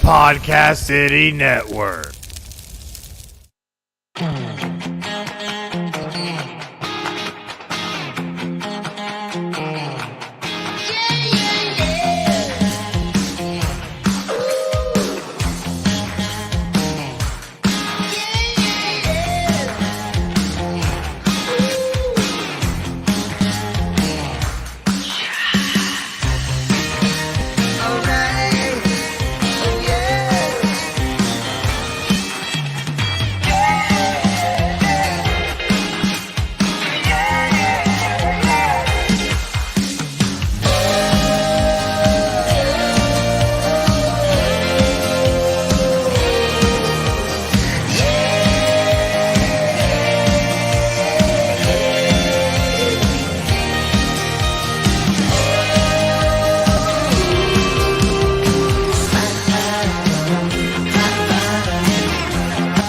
Podcast City Network.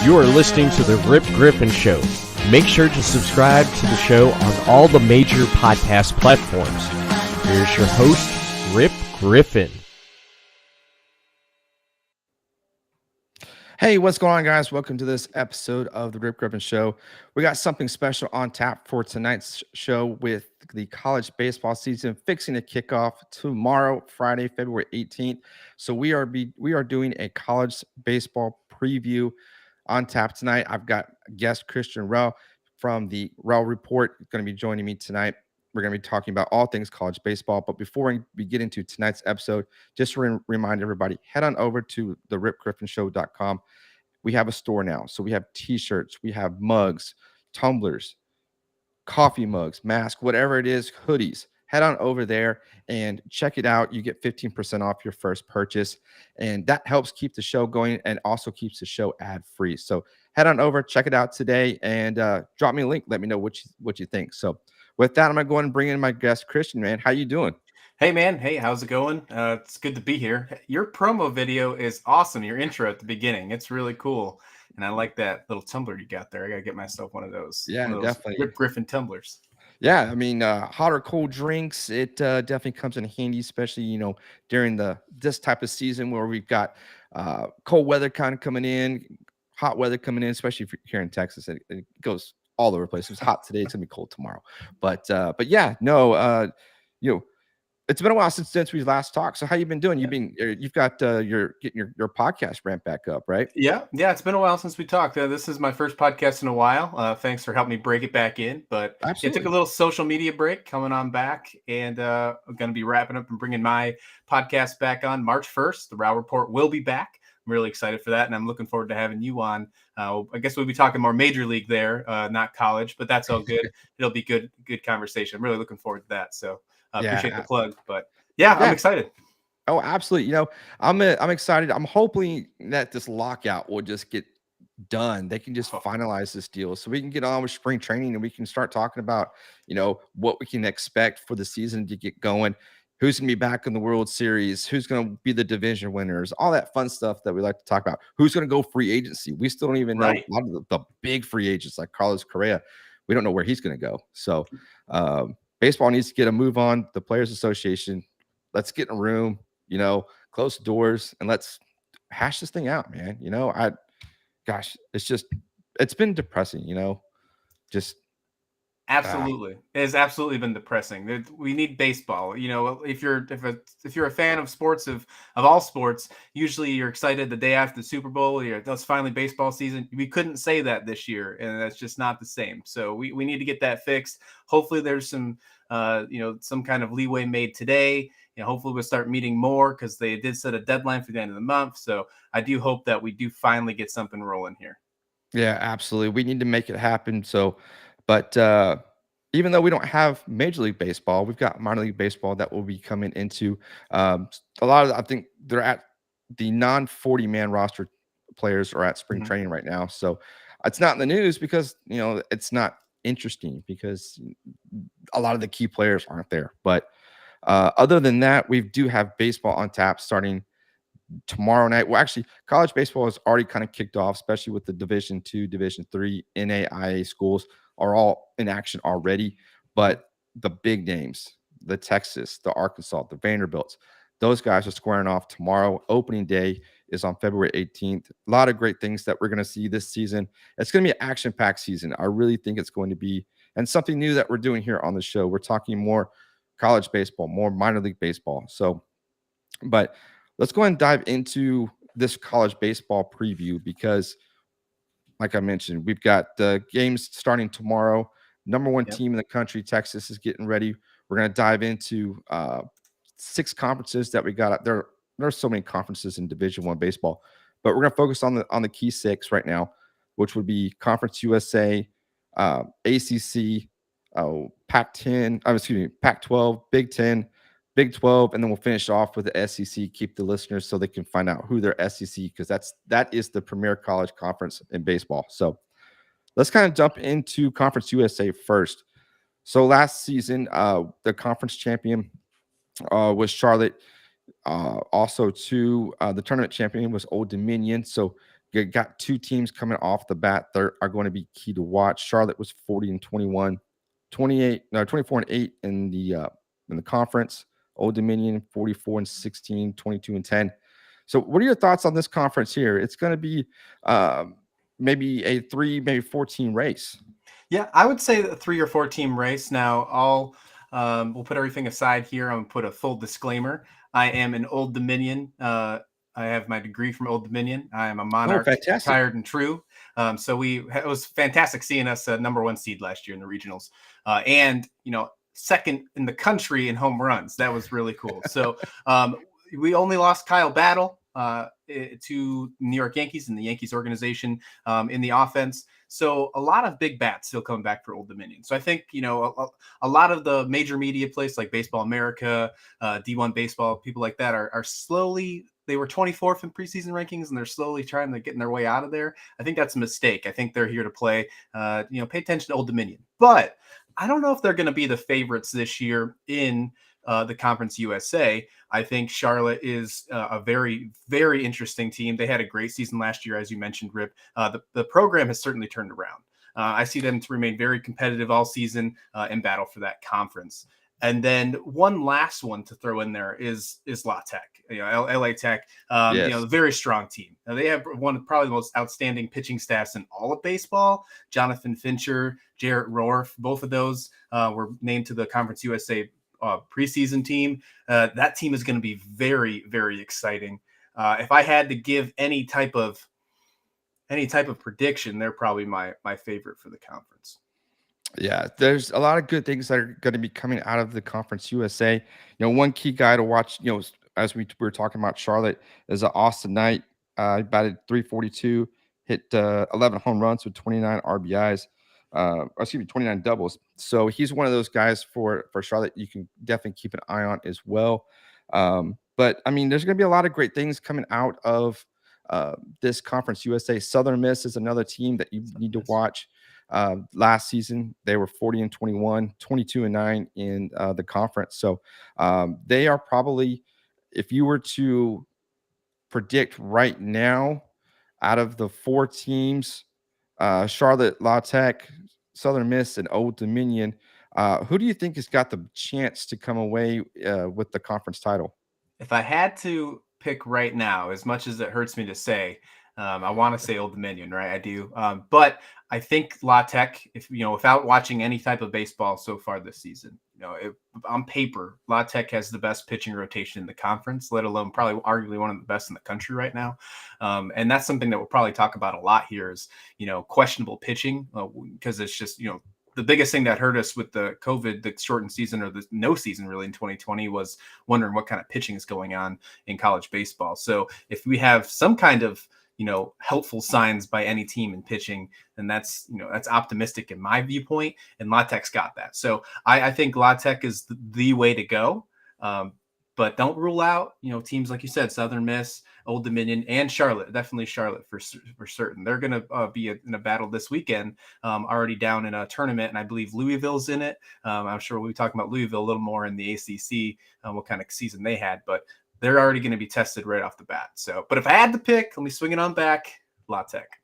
You are listening to the Rip Griffin Show. Make sure to subscribe to the show on all the major podcast platforms. Here's your host, Rip Griffin. Hey, what's going on, guys? Welcome to this episode of the Rip Griffin Show. We got something special on tap for tonight's show with the college baseball season fixing to kick off tomorrow, Friday, February 18th. So we are doing a college baseball preview on tap tonight. I've got guest Christian Rauh from the Rauh Report going to be joining me tonight. We're going to be talking about all things college baseball. But before we get into tonight's episode, just to remind everybody, head on over to the ripgriffinshow.com. We have a store now. So we have t-shirts, we have mugs, tumblers, coffee mugs, masks, whatever it is, hoodies. Head on over there and check it out. You get 15% off your first purchase. And that helps keep the show going and also keeps the show ad-free. So head on over, check it out today, and drop me a link. Let me know what you think. So with that, I'm going to go ahead and bring in my guest, Christian, man. How you doing? Hey, man. Hey, how's it going? It's good to be here. Your promo video is awesome. Your intro at the beginning. It's really cool. And I like that little tumbler you got there. I got to get myself one of those. Yeah, one of those definitely. Rip Griffin tumblers. Yeah, I mean, hot or cold drinks, it definitely comes in handy, especially, during this type of season where we've got cold weather kind of coming in, hot weather coming in, especially if you're here in Texas. It goes all over the place. It's hot today. It's going to be cold tomorrow. But yeah, no, it's been a while since we last talked. So how you been doing? You've got your podcast ramped back up, right? Yeah. It's been a while since we talked. This is my first podcast in a while. Thanks for helping me break it back in. But Absolutely. It took a little social media break coming on back, and I'm going to be wrapping up and bringing my podcast back on March 1st. The Rauh Report will be back. I'm really excited for that, and I'm looking forward to having you on. I guess we'll be talking more major league there, not college, but that's all good. It'll be good conversation. I'm really looking forward to that. So appreciate the plug, but yeah, I'm excited. Oh, absolutely. I'm excited. I'm hoping that this lockout will just get done. They can just finalize this deal so we can get on with spring training and we can start talking about, what we can expect for the season to get going. Who's going to be back in the World Series? Who's going to be the division winners? All that fun stuff that we like to talk about. Who's going to go free agency? We still don't even know a lot of the big free agents like Carlos Correa. We don't know where he's going to go. So baseball needs to get a move on. The Players Association, let's get in a room, close the doors, and let's hash this thing out, man. It's been depressing, just Absolutely. It has absolutely been depressing. We need baseball. If you're a fan of sports, of all sports, usually you're excited the day after the Super Bowl. That's finally baseball season. We couldn't say that this year, and that's just not the same. So we need to get that fixed. Hopefully there's some some kind of leeway made today. Hopefully we'll start meeting more because they did set a deadline for the end of the month. So I do hope that we do finally get something rolling here. Yeah, absolutely. We need to make it happen. So, but even though we don't have Major League Baseball, we've got minor league baseball that will be coming into a lot of, I think they're at the non-40-man roster players are at spring training right now. So it's not in the news because, it's not interesting because a lot of the key players aren't there. But other than that, we do have baseball on tap starting tomorrow night. Well, actually, college baseball has already kind of kicked off, especially with the Division II, Division III, NAIA schools are all in action already. But the big names, the Texas, the Arkansas, the Vanderbilts, Those guys are squaring off tomorrow. Opening day is on February 18th. A lot of great things that we're going to see this season. It's going to be an action-packed season. I really think it's going to be, and something new that we're doing here on the show. We're talking more college baseball, more minor league baseball. So, but let's go ahead and dive into this college baseball preview because, like I mentioned, we've got the games starting tomorrow. Number one team in the country, Texas, is getting ready. We're going to dive into 6 conferences that we got out there. There's so many conferences in Division I baseball, but we're going to focus on the key 6 right now, which would be Conference USA, ACC, Pac-10, Pac-12, Big 10, Big 12, and then we'll finish off with the SEC. Keep the listeners so they can find out who their SEC, because that is the premier college conference in baseball. So let's kind of jump into Conference USA first. So last season, the conference champion was Charlotte. Also, the tournament champion was Old Dominion. So you got 2 teams coming off the bat that are going to be key to watch. Charlotte was 40-21, 24-8 in the conference. Old Dominion 44-16, 22-10. So what are your thoughts on this conference here? It's going to be maybe a 3, maybe 4-team race. Yeah, I would say a 3 or 4 team race. Now, we'll put everything aside here. I'm going to put a full disclaimer. I am an Old Dominion. I have my degree from Old Dominion. I am a Monarch, retired and true. So it was fantastic seeing us number 1 seed last year in the regionals, and second in the country in home runs. That was really cool. So we only lost Kyle Battle to New York Yankees and the Yankees organization in the offense. So a lot of big bats still coming back for Old Dominion. So I think, a lot of the major media places like Baseball America, D1 Baseball, people like that are slowly, they were 24th in preseason rankings and they're slowly trying to get their way out of there. I think that's a mistake. I think they're here to play, pay attention to Old Dominion. But I don't know if they're going to be the favorites this year in the Conference USA. I think Charlotte is a very, very interesting team. They had a great season last year, as you mentioned, Rip. The program has certainly turned around. I see them to remain very competitive all season and battle for that conference. And then one last one to throw in there is La Tech, LA Tech, Yes. very strong team. Now, they have one of probably the most outstanding pitching staffs in all of baseball. Jonathan Fincher, Jarrett Roarf, both of those were named to the Conference USA preseason team. That team is going to be very, very exciting. If I had to give any type of prediction, they're probably my favorite for the conference. Yeah, there's a lot of good things that are going to be coming out of the Conference USA. One key guy to watch, as we were talking about Charlotte, is Austin Knight. He batted .342, hit 11 home runs with 29 RBIs. 29 doubles. So he's one of those guys for Charlotte you can definitely keep an eye on as well. But I mean, there's going to be a lot of great things coming out of this Conference USA. Southern Miss is another team that you need to watch. Last season, they were 40-21, 22-9 in the conference. So they are probably, if you were to predict right now, out of the 4 teams, Charlotte, La Tech, Southern Miss, and Old Dominion, who do you think has got the chance to come away with the conference title? If I had to pick right now, as much as it hurts me to say, I want to say Old Dominion, right? I do. But I think La Tech, without watching any type of baseball so far this season, on paper, La Tech has the best pitching rotation in the conference, let alone probably arguably one of the best in the country right now. And that's something that we'll probably talk about a lot here is, questionable pitching, because it's just, the biggest thing that hurt us with the COVID, the shortened season or the no season really in 2020 was wondering what kind of pitching is going on in college baseball. So if we have some kind of, helpful signs by any team in pitching, then that's optimistic in my viewpoint. And La Tech's got that. So I think La Tech is the way to go. But don't rule out, teams like you said, Southern Miss, Old Dominion, and Charlotte. Definitely Charlotte for certain. They're going to be in a battle this weekend, already down in a tournament, and I believe Louisville's in it. I'm sure we'll be talking about Louisville a little more in the ACC, what kind of season they had, but they're already going to be tested right off the bat. So, but if I had to pick, let me swing it on back, La Tech.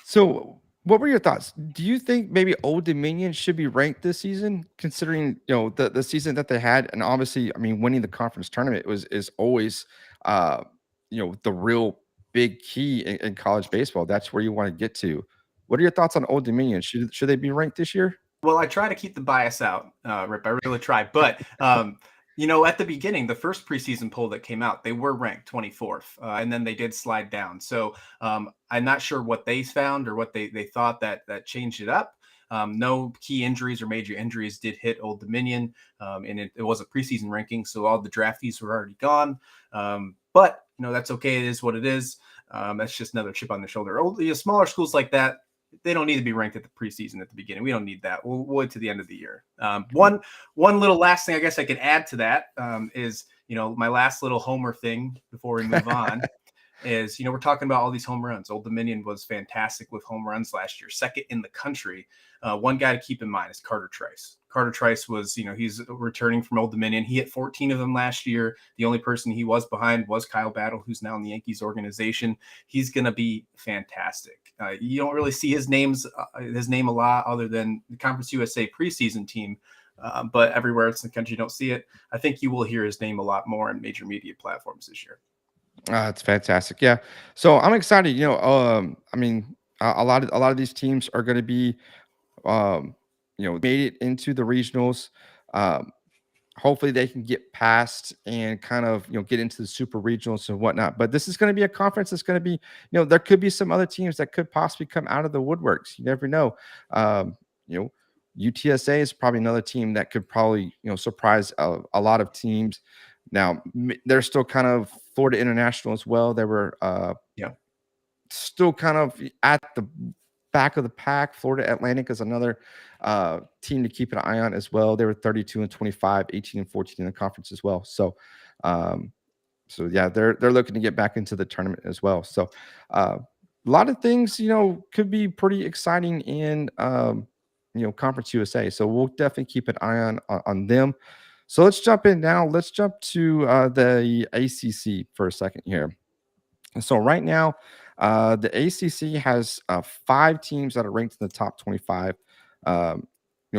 So What were your thoughts? Do you think maybe Old Dominion should be ranked this season, considering the season that they had, and obviously, I mean, winning the conference tournament is always uh, the real big key in college baseball. That's where you want to get to. What are your thoughts on Old Dominion? Should they be ranked this year? Well, I try to keep the bias out, Rip. I really try. But at the beginning, the first preseason poll that came out, they were ranked 24th, and then they did slide down. So I'm not sure what they found or what they thought that changed it up. No key injuries or major injuries did hit Old Dominion, and it was a preseason ranking, so all the draftees were already gone. But that's okay. It is what it is. That's just another chip on the shoulder. Smaller schools like that, they don't need to be ranked at the preseason at the beginning. We don't need that. We'll wait to the end of the year. One little last thing I guess I could add to that is my last little homer thing before we move on is we're talking about all these home runs. Old Dominion was fantastic with home runs last year, second in the country. One guy to keep in mind is Carter Trice. Carter Trice was, he's returning from Old Dominion. He hit 14 of them last year. The only person he was behind was Kyle Battle, who's now in the Yankees organization. He's going to be fantastic. You don't really see his name a lot other than the Conference USA preseason team, but everywhere else in the country you don't see it. I think you will hear his name a lot more on major media platforms this year. It's fantastic. Yeah. So I'm excited. I mean, a lot of these teams are going to be, made it into the regionals. Um, Hopefully they can get past and kind of get into the super regionals and whatnot. But this is going to be a conference that's going to be, there could be some other teams that could possibly come out of the woodworks. You never know. UTSA is probably another team that could probably surprise a lot of teams. Now they're still kind of Florida International as well. They were still kind of at the back of the pack. Florida Atlantic is another team to keep an eye on as well. They were 32-25, 18-14 in the conference as well. So, yeah, they're looking to get back into the tournament as well. So, a lot of things, could be pretty exciting in, Conference USA. So we'll definitely keep an eye on them. So let's jump in now. Let's jump to the ACC for a second here. So right now, the ACC has 5 teams that are ranked in the top 25.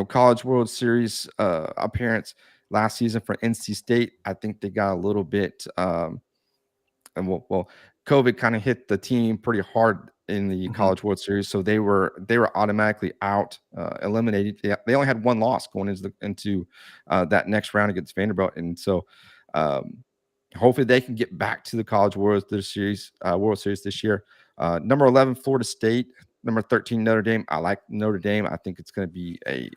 College World Series appearance last season for NC State. I think they got a little bit, and COVID kind of hit the team pretty hard in the College World Series, so they were automatically out, eliminated. They only had 1 loss going into that next round against Vanderbilt, and so. Hopefully they can get back to the College World Series this year. Number 11, Florida State. Number 13, Notre Dame. I like Notre Dame. I think it's going to be a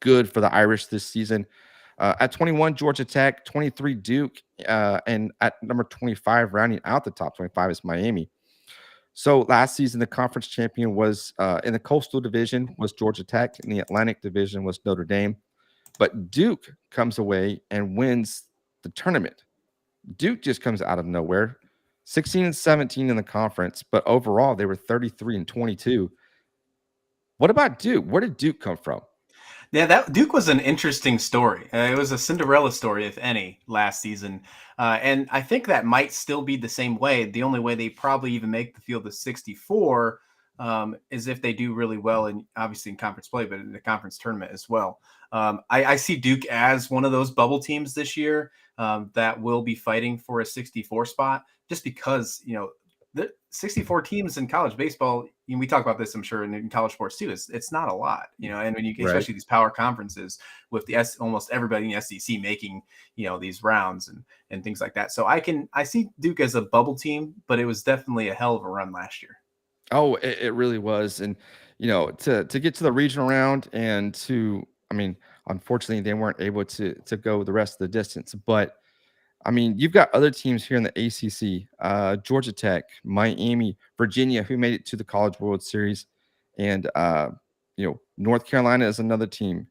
good for the Irish this season. At 21, Georgia Tech. 23, Duke. And at number 25, rounding out the top 25 is Miami. So last season, the conference champion was in the Coastal Division was Georgia Tech. In the Atlantic Division was Notre Dame. But Duke comes away and wins the tournament. Duke just comes out of nowhere, 16-17 in the conference, but overall they were 33-22. What about Duke? Where did Duke come from? Yeah, that Duke was an interesting story. It was a Cinderella story, if any, last season. And I think that might still be the same way. The only way they probably even make the field of 64 is if they do really well, and obviously in conference play, but in the conference tournament as well. I see Duke as one of those bubble teams this year that will be fighting for a 64 spot, just because the 64 teams in college baseball. We talk about this, I'm sure, in college sports too. It's not a lot, and when you especially these power conferences with the almost everybody in the SEC making these rounds and things like that. So I see Duke as a bubble team, but it was definitely a hell of a run last year. Oh, it really was. And, to get to the regional round and unfortunately they weren't able to go the rest of the distance, but you've got other teams here in the ACC, Georgia Tech, Miami, Virginia, who made it to the College World Series. And, North Carolina is another team,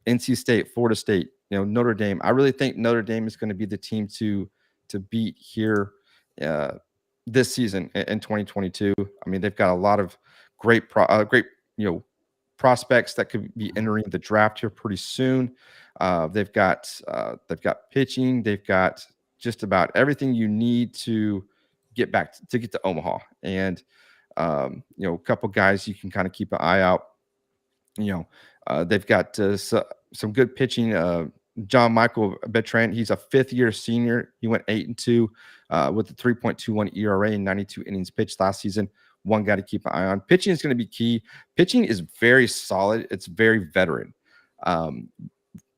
NC State, Florida State, Notre Dame. I really think Notre Dame is going to be the team to beat here this season in 2022. They've got a lot of great prospects that could be entering the draft here pretty soon. They've got pitching. They've got just about everything you need to get to Omaha. And A couple guys you can kind of keep an eye out. They've got some good pitching. John Michael Bertrand, he's a fifth-year senior. He went 8-2 with a 3.21 ERA and 92 innings pitched last season. One guy to keep an eye on. Pitching is going to be key. Pitching is very solid. It's very veteran,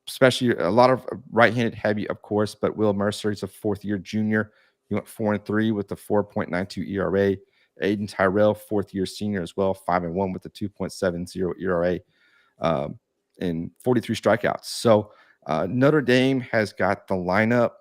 especially a lot of right-handed heavy, of course. But Will Mercer, he's a fourth-year junior. He went 4-3 with the 4.92 ERA. Aiden Tyrell, fourth-year senior as well, 5-1 with the 2.70 ERA and 43 strikeouts. So Notre Dame has got the lineup,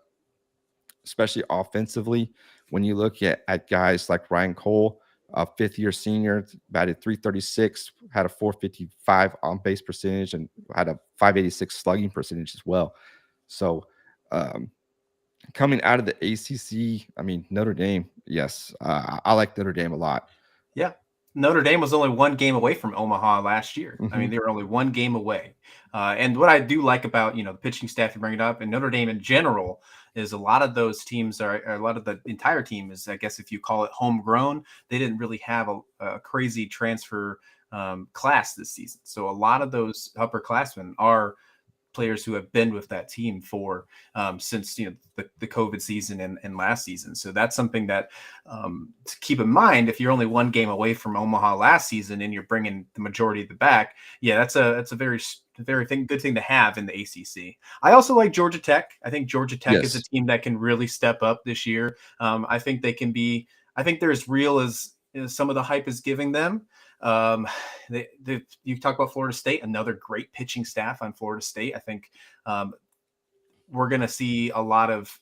especially offensively. When you look at guys like Ryan Cole, a fifth-year senior, batted .336, had a .455 on-base percentage, and had a .586 slugging percentage as well. So coming out of the ACC, I mean, Notre Dame, yes, I like Notre Dame a lot. Yeah. Notre Dame was only one game away from Omaha last year. Mm-hmm. I mean, they were only one game away. And what I do like about, the pitching staff you bring it up, and Notre Dame in general, is a lot of those teams are a lot of the entire team is, I guess, if you call it homegrown, they didn't really have a crazy transfer class this season. So a lot of those upperclassmen are players who have been with that team for since the COVID season and last season. So that's something that to keep in mind. If you're only one game away from Omaha last season and you're bringing the majority of the back, that's a very good thing to have in the ACC. I also like Georgia Tech. I think Georgia Tech is a team that can really step up this year. I think they can be. I think they're as real as some of the hype is giving them. You talk about Florida State, another great pitching staff on Florida State. I think we're going to see a lot of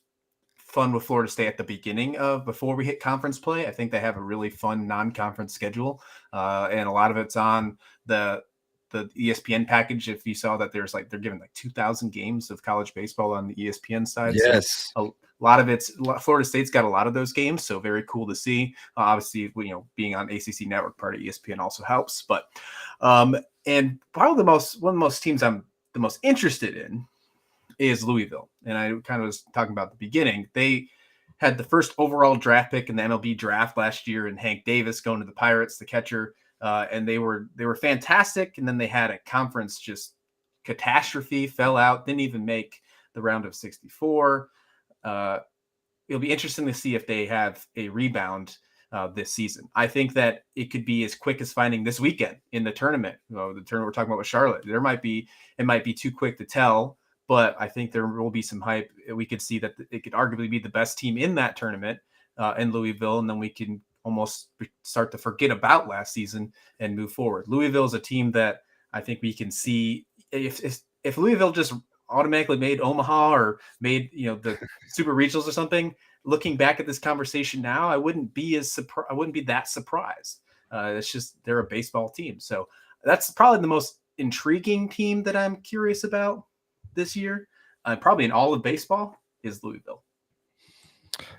fun with Florida State at the beginning before we hit conference play. I think they have a really fun non-conference schedule, and a lot of it's on the ESPN package. If you saw that they're giving 2,000 games of college baseball on the ESPN side. Yes. So a lot of Florida State's got a lot of those games. So very cool to see. Obviously, being on ACC network, part of ESPN also helps, but and probably one of the most teams I'm the most interested in is Louisville. And I kind of was talking about at the beginning. They had the first overall draft pick in the MLB draft last year, and Hank Davis going to the Pirates, the catcher. And they were fantastic. And then they had a conference just catastrophe, fell out, didn't even make the round of 64. It'll be interesting to see if they have a rebound this season. I think that it could be as quick as finding this weekend in the tournament. The tournament we're talking about with Charlotte. It might be too quick to tell, but I think there will be some hype. We could see that it could arguably be the best team in that tournament in Louisville, and then we can almost start to forget about last season and move forward. Louisville is a team that I think we can see if Louisville just automatically made Omaha or made the super regionals or something. Looking back at this conversation now, I wouldn't be that surprised. It's just they're a baseball team, so that's probably the most intriguing team that I'm curious about this year. Probably in all of baseball is Louisville.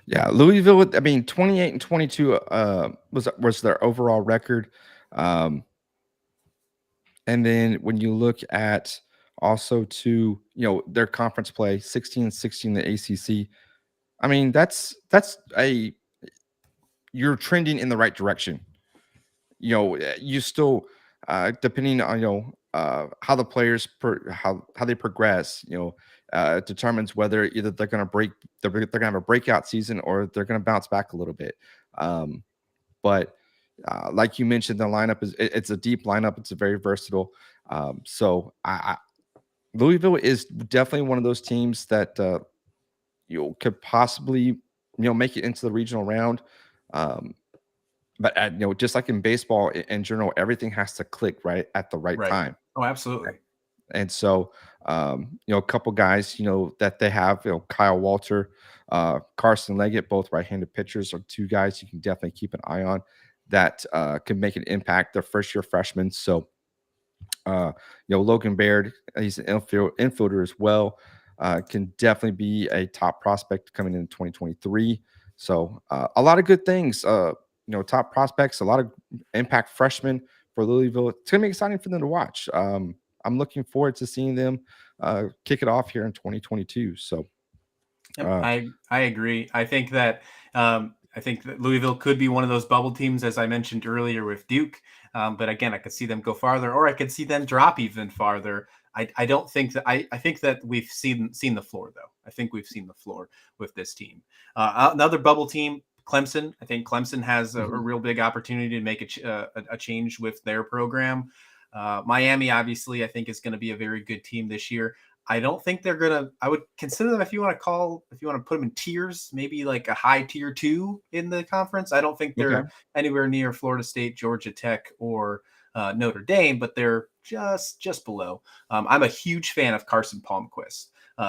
Yeah, Louisville. 28-22 was their overall record, and then when you look at also to their conference play, 16-16 in the ACC. I mean, you're trending in the right direction. You still depending on how the players how they progress, determines whether either they're going to have a breakout season or they're going to bounce back a little bit. But like you mentioned, the lineup it's a deep lineup. It's a very versatile. So Louisville is definitely one of those teams that could possibly make it into the regional round. But just like in baseball in general, everything has to click right at the right time. Oh, absolutely. And so, a couple guys, that they have, Kyle Walter, Carson Leggett, both right-handed pitchers, are two guys you can definitely keep an eye on that can make an impact. They're first-year freshmen. So, Logan Baird, he's an infielder as well, can definitely be a top prospect coming in 2023. So, a lot of good things. Top prospects, a lot of impact freshmen for Louisville. It's going to be exciting for them to watch. I'm looking forward to seeing them kick it off here in 2022. So I agree. I think that I think that Louisville could be one of those bubble teams, as I mentioned earlier with Duke. But again, I could see them go farther, or I could see them drop even farther. I don't think that I think that we've seen the floor, though. I think we've seen the floor with this team. Another bubble team, Clemson. I think Clemson has a real big opportunity to make a change with their program. Miami, obviously, I think is going to be a very good team this year. I don't think they're going to, I would consider them, if you want to put them in tiers, maybe like a high tier 2 in the conference. I don't think they're anywhere near Florida State, Georgia Tech, or Notre Dame, but they're just below. I'm a huge fan of Carson Palmquist,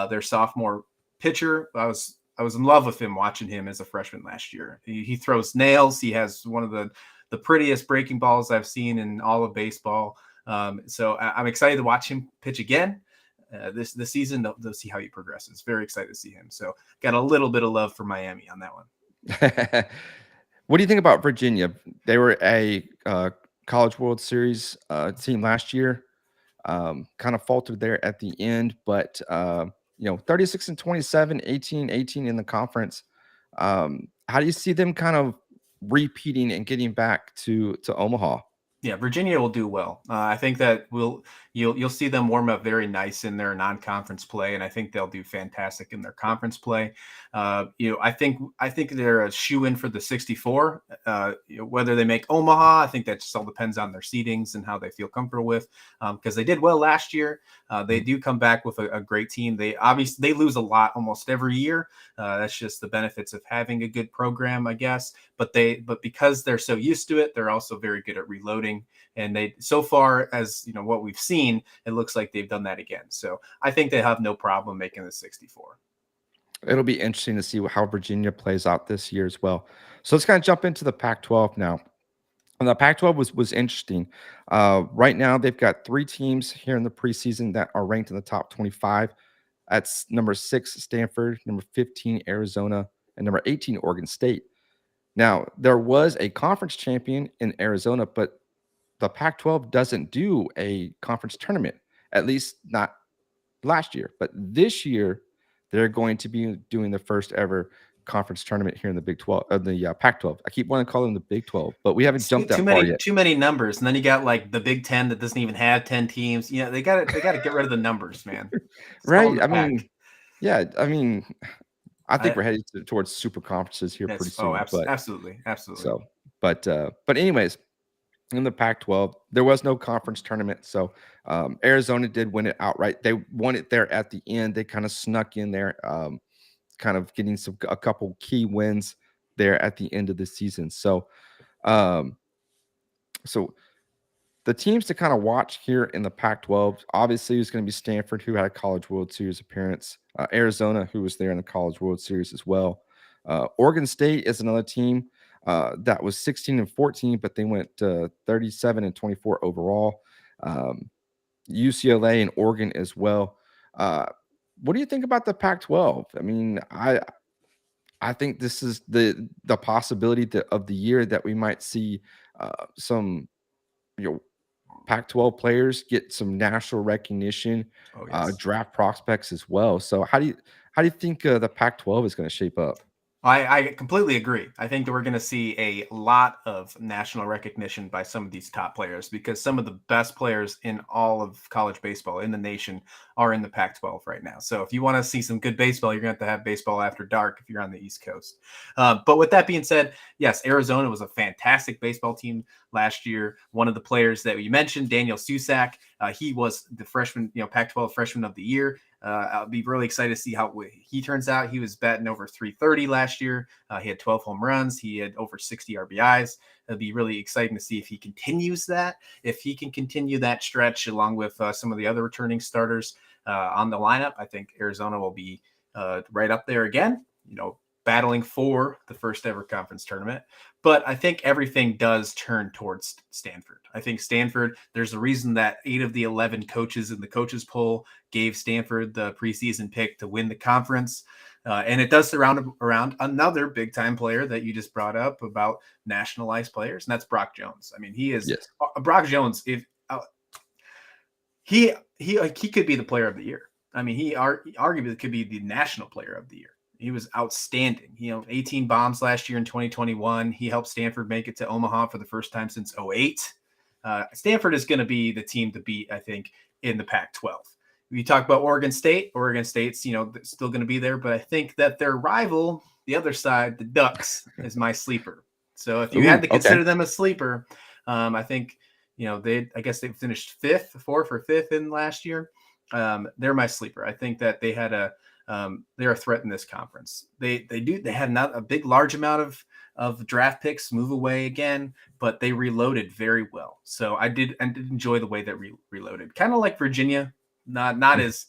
their sophomore pitcher. I was in love with him watching him as a freshman last year. He throws nails. He has one of the prettiest breaking balls I've seen in all of baseball. So I'm excited to watch him pitch again this season. They'll see how he progresses. Very excited to see him. So got a little bit of love for Miami on that one. What do you think about Virginia? They were a College World Series team last year. Kind of faltered there at the end, but 36-27, 18-18 in the conference. How do you see them kind of repeating and getting back to Omaha? Yeah, Virginia will do well. I think that you'll see them warm up very nice in their non-conference play, and I think they'll do fantastic in their conference play. I think they're a shoe-in for the 64. Whether they make Omaha, I think that just all depends on their seedings and how they feel comfortable with. Because they did well last year, they do come back with a great team. They lose a lot almost every year. That's just the benefits of having a good program, I guess. But because they're so used to it, they're also very good at reloading. And they, so far as what we've seen, it looks like they've done that again. So I think they have no problem making the 64. It'll be interesting to see how Virginia plays out this year as well. So let's kind of jump into the Pac-12 now. And the Pac-12 was interesting. Right now, they've got 3 teams here in the preseason that are ranked in the top 25. That's number 6, Stanford, number 15, Arizona, and number 18, Oregon State. Now, there was a conference champion in Arizona, but the Pac-12 doesn't do a conference tournament, at least not last year. But this year, they're going to be doing the first ever conference tournament here in the Big 12, the Pac-12. I keep wanting to call them the Big 12, but we haven't jumped that far yet. Too many numbers, and then you got like the Big 10 that doesn't even have 10 teams. They got to get rid of the numbers, man. Right? I mean, yeah. I mean, I think we're headed towards super conferences here pretty soon. Absolutely. So, but anyways, in the Pac-12, there was no conference tournament, so Arizona did win it outright. They won it there at the end. They kind of snuck in there, kind of getting a couple key wins there at the end of the season. So, the teams to kind of watch here in the Pac-12, obviously, is going to be Stanford, who had a College World Series appearance. Arizona, who was there in the College World Series as well. Oregon State is another team that was 16-14, but they went 37-24 overall. UCLA and Oregon as well. What do you think about the Pac-12? I mean, I think this is the possibility of the year that we might see some Pac-12 players get some national recognition, draft prospects as well. So how do you think the Pac-12 is going to shape up? I completely agree. I think that we're going to see a lot of national recognition by some of these top players, because some of the best players in all of college baseball in the nation are in the Pac-12 right now. So if you want to see some good baseball, you're going to have baseball after dark if you're on the East Coast. But with that being said, yes, Arizona was a fantastic baseball team last year. One of the players that you mentioned, Daniel Susac, he was the freshman, Pac-12 freshman of the year. I'll be really excited to see how he turns out. He was batting over 330 last year. He had 12 home runs. He had over 60 RBIs. It'll be really exciting to see if he continues that. If he can continue that stretch along with some of the other returning starters on the lineup, I think Arizona will be right up there again, battling for the first ever conference tournament. But I think everything does turn towards Stanford. I think Stanford, there's a reason that 8 of the 11 coaches in the coaches poll gave Stanford the preseason pick to win the conference. And it does surround around another big time player that you just brought up about nationalized players, and that's Brock Jones. I mean, he is Brock Jones. If he could be the player of the year. I mean, he arguably could be the national player of the year. outstanding. 18 bombs last year in 2021. He helped Stanford make it to Omaha for the first time since 2008. Stanford is going to be the team to beat, I think, in the Pac-12. We talk about Oregon State. Oregon State's, still going to be there, but I think that their rival, the other side, the Ducks, is my sleeper. So if you had to consider them a sleeper, I think, I guess they finished fourth or fifth in last year. They're my sleeper. I think that they had they're a threat in this conference. They had not a large amount of draft picks move away again, but they reloaded very well. So I did enjoy the way that reloaded, kind of like Virginia, not as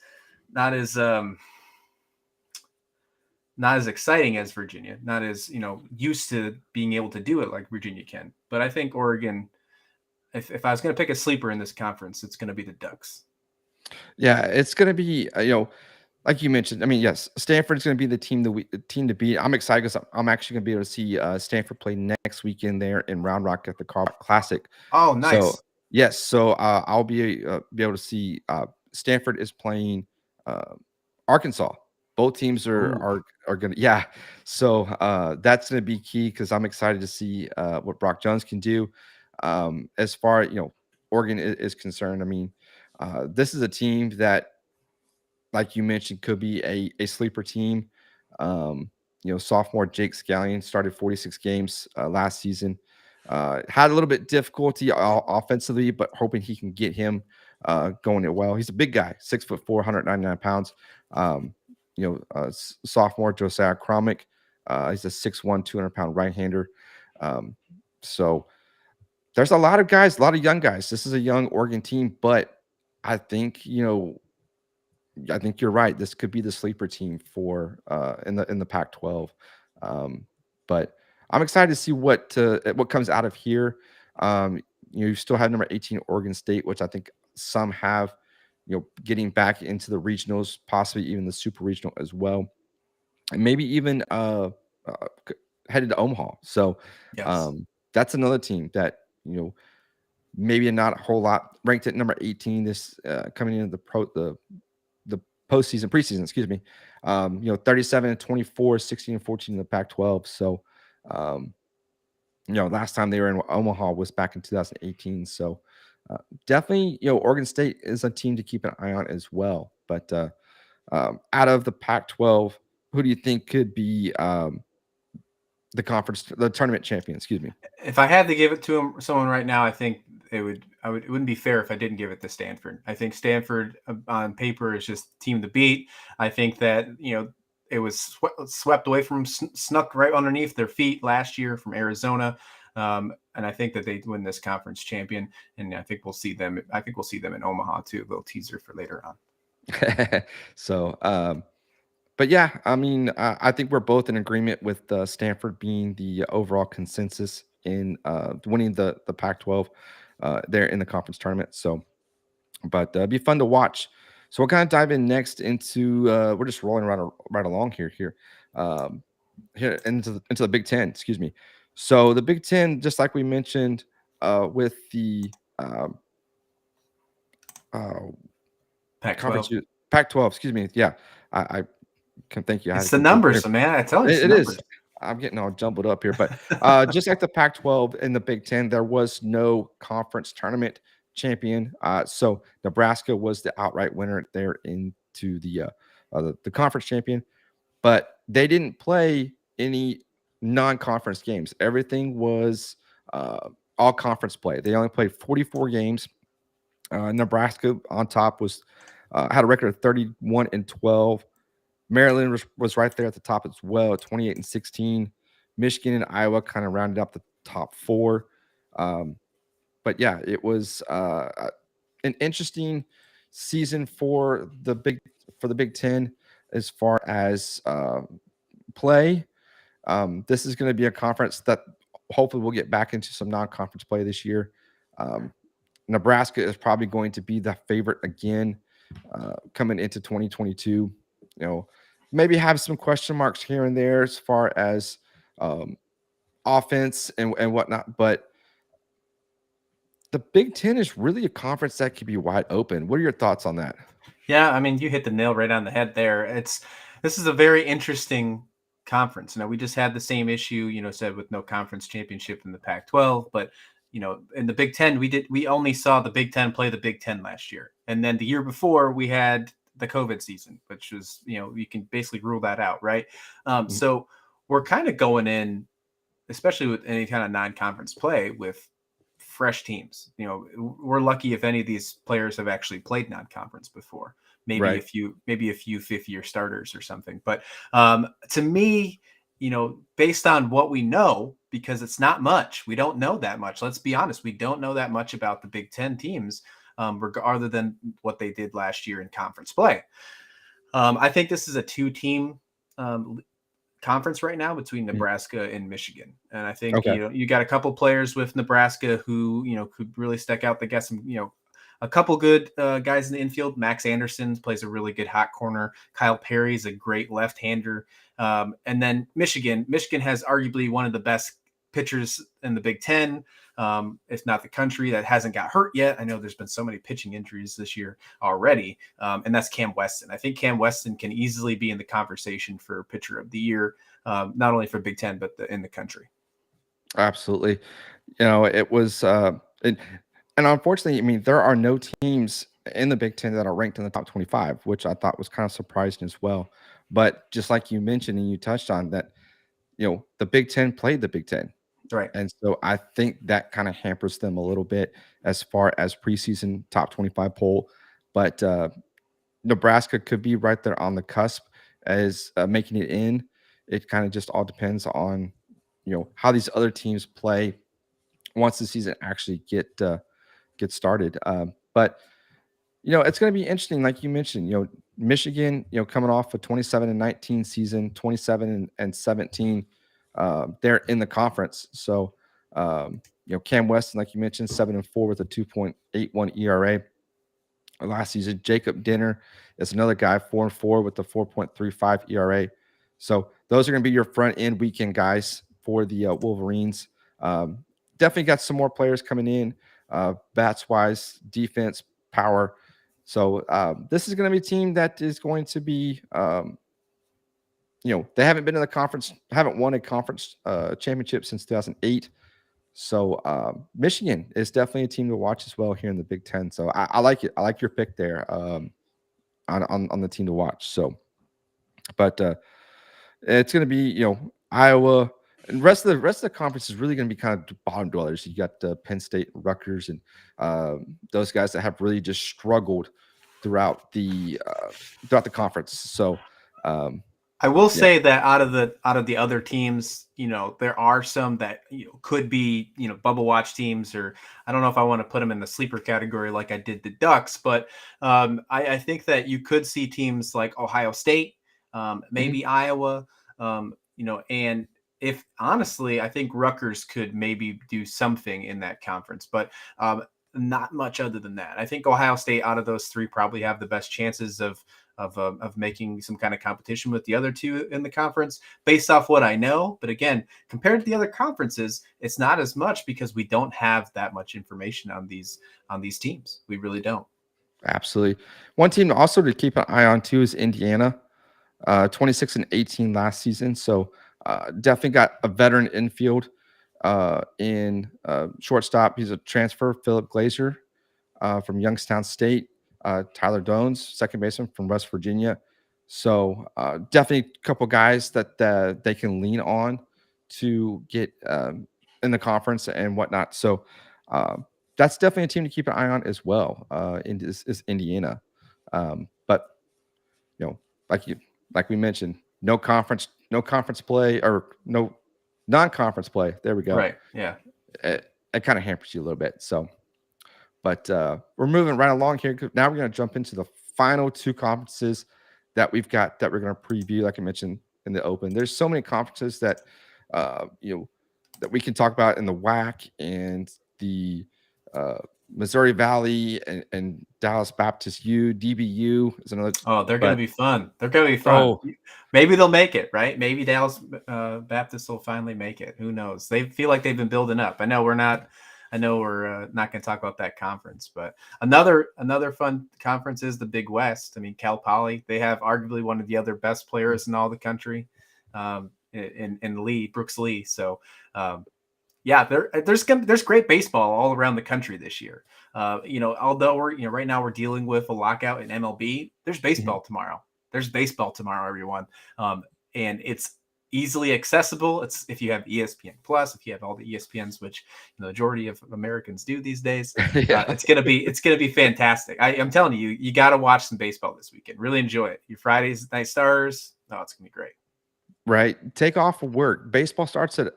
exciting as Virginia, not as used to being able to do it like Virginia can. But I think Oregon, if I was going to pick a sleeper in this conference, it's going to be the Ducks. Yeah, it's going to be like you mentioned. I mean, yes, Stanford's going to be the team to beat. I'm excited because I'm actually going to be able to see Stanford play next weekend there in Round Rock at the Classic. Oh, nice. So yes, so I'll be able to see Stanford is playing Arkansas. Both teams are going to, yeah. So that's going to be key because I'm excited to see what Brock Jones can do. As far Oregon is concerned, I mean, this is a team that, like you mentioned, could be a sleeper team. Sophomore Jake Scallion started 46 games last season. Had a little bit difficulty offensively, but hoping he can get him going it well. He's a big guy, 6'4", 199 pounds. Sophomore Josiah Kromick. He's a 6'1", 200-pound right-hander. So there's a lot of guys, a lot of young guys. This is a young Oregon team, but I think you're right. This could be the sleeper team for in the Pac-12. But I'm excited to see what comes out of here. You still have number 18 Oregon State, which I think some have, getting back into the regionals, possibly even the super regional as well, and maybe even headed to Omaha. So yes. That's another team that maybe not a whole lot, ranked at number 18 this coming into the preseason, excuse me. 37-24, 16-14 in the Pac-12. So last time they were in Omaha was back in 2018. So definitely, Oregon State is a team to keep an eye on as well. But out of the Pac-12, who do you think could be the tournament champion? Excuse me. If I had to give it to someone right now, I think it wouldn't be fair if I didn't give it to Stanford. I think Stanford on paper is just team to beat. I think that it was swept away from, snuck right underneath their feet last year from Arizona. And I think that they win this conference champion, and I think we'll see them. I think we'll see them in Omaha too. A little teaser for later on. So, but yeah, I mean, I think we're both in agreement with Stanford being the overall consensus in winning the Pac-12 there in the conference tournament. So, but it'd be fun to watch. So we'll kind of dive in next into we're just rolling right along here into the Big Ten. Excuse me. So the Big Ten, just like we mentioned with the Pac-12. Pac-12. Excuse me. Yeah, I can thank you. It's the numbers, man. I tell you, it is. I'm getting all jumbled up here, but just like the Pac-12 and the Big Ten, there was no conference tournament champion. So Nebraska was the outright winner there into the conference champion, but they didn't play any non-conference games. Everything was all conference play. They only played 44 games. Nebraska on top had a record of 31-12. Maryland was right there at the top as well, 28-16. Michigan and Iowa kind of rounded up the top four. But yeah, it was an interesting season for the Big Ten as far as play. This is going to be a conference that hopefully we'll get back into some non-conference play this year. Nebraska is probably going to be the favorite again coming into 2022. Maybe have some question marks here and there as far as offense and whatnot, but the Big Ten is really a conference that could be wide open. What are your thoughts on that? Yeah, I mean, you hit the nail right on the head there. this is a very interesting conference. We just had the same issue, said with no conference championship in the Pac-12, but in the Big Ten, we only saw the Big Ten play the Big Ten last year, and then the year before we had the COVID season, which was you can basically rule that out, right? So we're kind of going in, especially with any kind of non-conference play, with fresh teams. We're lucky if any of these players have actually played non-conference before. Maybe a few fifth-year starters or something. But to me, based on what we know, because it's not much, we don't know that much. Let's be honest, we don't know that much about the Big Ten teams, other than what they did last year in conference play. I think this is a two-team conference right now between Nebraska and Michigan. And I think, you got a couple players with Nebraska who, could really stick out. They got some, a couple good guys in the infield. Max Anderson plays a really good hot corner. Kyle Perry's a great left-hander. And then Michigan has arguably one of the best pitchers in the Big Ten, if not the country, that hasn't got hurt yet. I know there's been so many pitching injuries this year already, and that's Cam Weston. I think Cam Weston can easily be in the conversation for pitcher of the year, not only for Big Ten, but in the country. Absolutely. It was, and unfortunately, I mean, there are no teams in the Big Ten that are ranked in the top 25, which I thought was kind of surprising as well. But just like you mentioned and you touched on that, the Big Ten played the Big Ten. Right. And so I think that kind of hampers them a little bit as far as preseason top 25 poll. But Nebraska could be right there on the cusp as making it in. It kind of just all depends on, how these other teams play once the season actually get started. But it's going to be interesting, like you mentioned. Michigan, coming off a 27-19 season, 27-17. They're in the conference. So, Cam Weston, like you mentioned, 7-4 with a 2.81 ERA last season. Jacob Dinner is another guy, 4-4 with a 4.35 ERA. So those are going to be your front end weekend guys for the Wolverines. Definitely got some more players coming in, bats wise, defense, power. So this is going to be a team that is going to be, they haven't been in the conference, haven't won a conference championship since 2008. So Michigan is definitely a team to watch as well here in the Big Ten. So I like it. I like your pick there on the team to watch. So, but it's going to be, Iowa. And the rest of the conference is really going to be kind of bottom dwellers. You got Penn State, Rutgers, and those guys that have really just struggled throughout the conference. So I will say that out of the other teams, there are some that could be bubble watch teams, or I don't know if I want to put them in the sleeper category like I did the Ducks, but I think that you could see teams like Ohio State, maybe Iowa, and if honestly, I think Rutgers could maybe do something in that conference, but not much other than that. I think Ohio State out of those three probably have the best chances of making some kind of competition with the other two in the conference based off what I know. But again, compared to the other conferences, it's not as much because we don't have that much information on these teams. We really don't. Absolutely. One team also to keep an eye on too is Indiana, 26-18 last season. So definitely got a veteran infield in shortstop. He's a transfer, Philip Glazer from Youngstown State. Tyler Dones, second baseman from West Virginia. So definitely a couple guys that they can lean on to get in the conference and whatnot. So that's definitely a team to keep an eye on as well. Is Indiana, but like we mentioned, no conference play or no non-conference play. There we go. Right. Yeah. It kind of hampers you a little bit. So. But we're moving right along here. Now we're going to jump into the final two conferences that we've got that we're going to preview, like I mentioned in the open. There's so many conferences that that we can talk about in the WAC and the Missouri Valley and Dallas Baptist U, DBU is another. Oh, they're going to be fun. They're going to be fun. Oh, maybe they'll make it, right? Maybe Dallas Baptist will finally make it. Who knows? They feel like they've been building up. I know we're not. I know we're not going to talk about that conference, but another fun conference is the Big West. I mean, Cal Poly, they have arguably one of the other best players in all the country, in Lee, Brooks Lee. So, yeah, there's great baseball all around the country this year. Although we're right now we're dealing with a lockout in MLB, there's baseball tomorrow. There's baseball tomorrow, everyone, and it's easily accessible. It's if you have ESPN Plus, if you have all the ESPNs, which the majority of Americans do these days. It's gonna be fantastic. I'm telling you, you got to watch some baseball this weekend. Really enjoy it. Your Fridays night stars. Oh, it's gonna be great. Right. Take off of work. Baseball starts at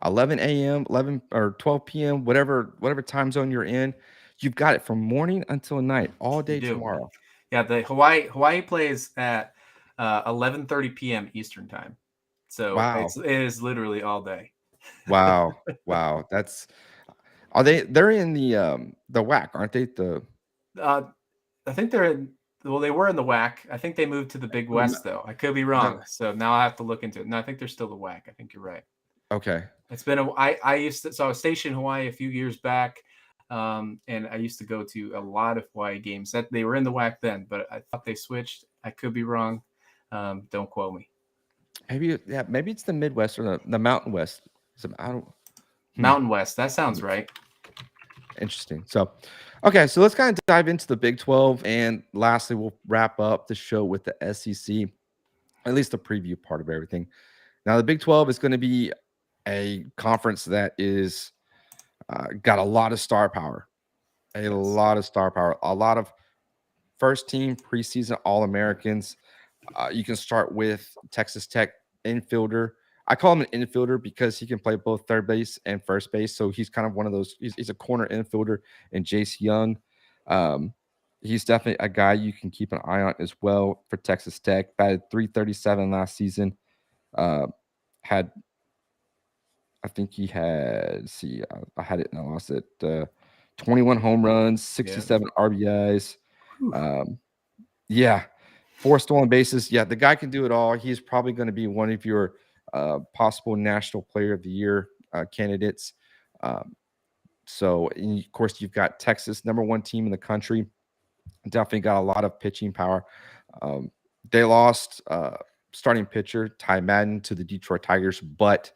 11 a.m., 11 or 12 p.m., whatever time zone you're in. You've got it from morning until night, all day tomorrow. Yeah, the Hawaii plays at 11:30 p.m. Eastern time. So wow. it is literally all day. Wow. They're in the WAC, aren't they? I think they're in. Well, they were in the WAC. I think they moved to the Big West, though. I could be wrong. So now I have to look into it. No, I think they're still the WAC. I think you're right. Okay. It's been I was stationed in Hawaii a few years back, and I used to go to a lot of Hawaii games. That they were in the WAC then, but I thought they switched. I could be wrong. Don't quote me. Maybe it's the Midwest or the Mountain West. Mountain West. That sounds right. Interesting. So, okay, so let's kind of dive into the Big 12, and lastly, we'll wrap up the show with the SEC, at least the preview part of everything. Now, the Big 12 is going to be a conference that is got a lot of star power, a lot of first-team preseason All-Americans. You can start with Texas Tech infielder. I call him an infielder because he can play both third base and first base. So he's kind of one of those. He's a corner infielder. And Jace Young, he's definitely a guy you can keep an eye on as well for Texas Tech. Batted .337 last season. I think he had. I had it and I lost it. 21 home runs, 67 RBIs. Yeah. 4 stolen bases. Yeah, the guy can do it all. He's probably going to be one of your possible National Player of the Year candidates. So, of course, you've got Texas, #1 team in the country. Definitely got a lot of pitching power. They lost starting pitcher Ty Madden to the Detroit Tigers, but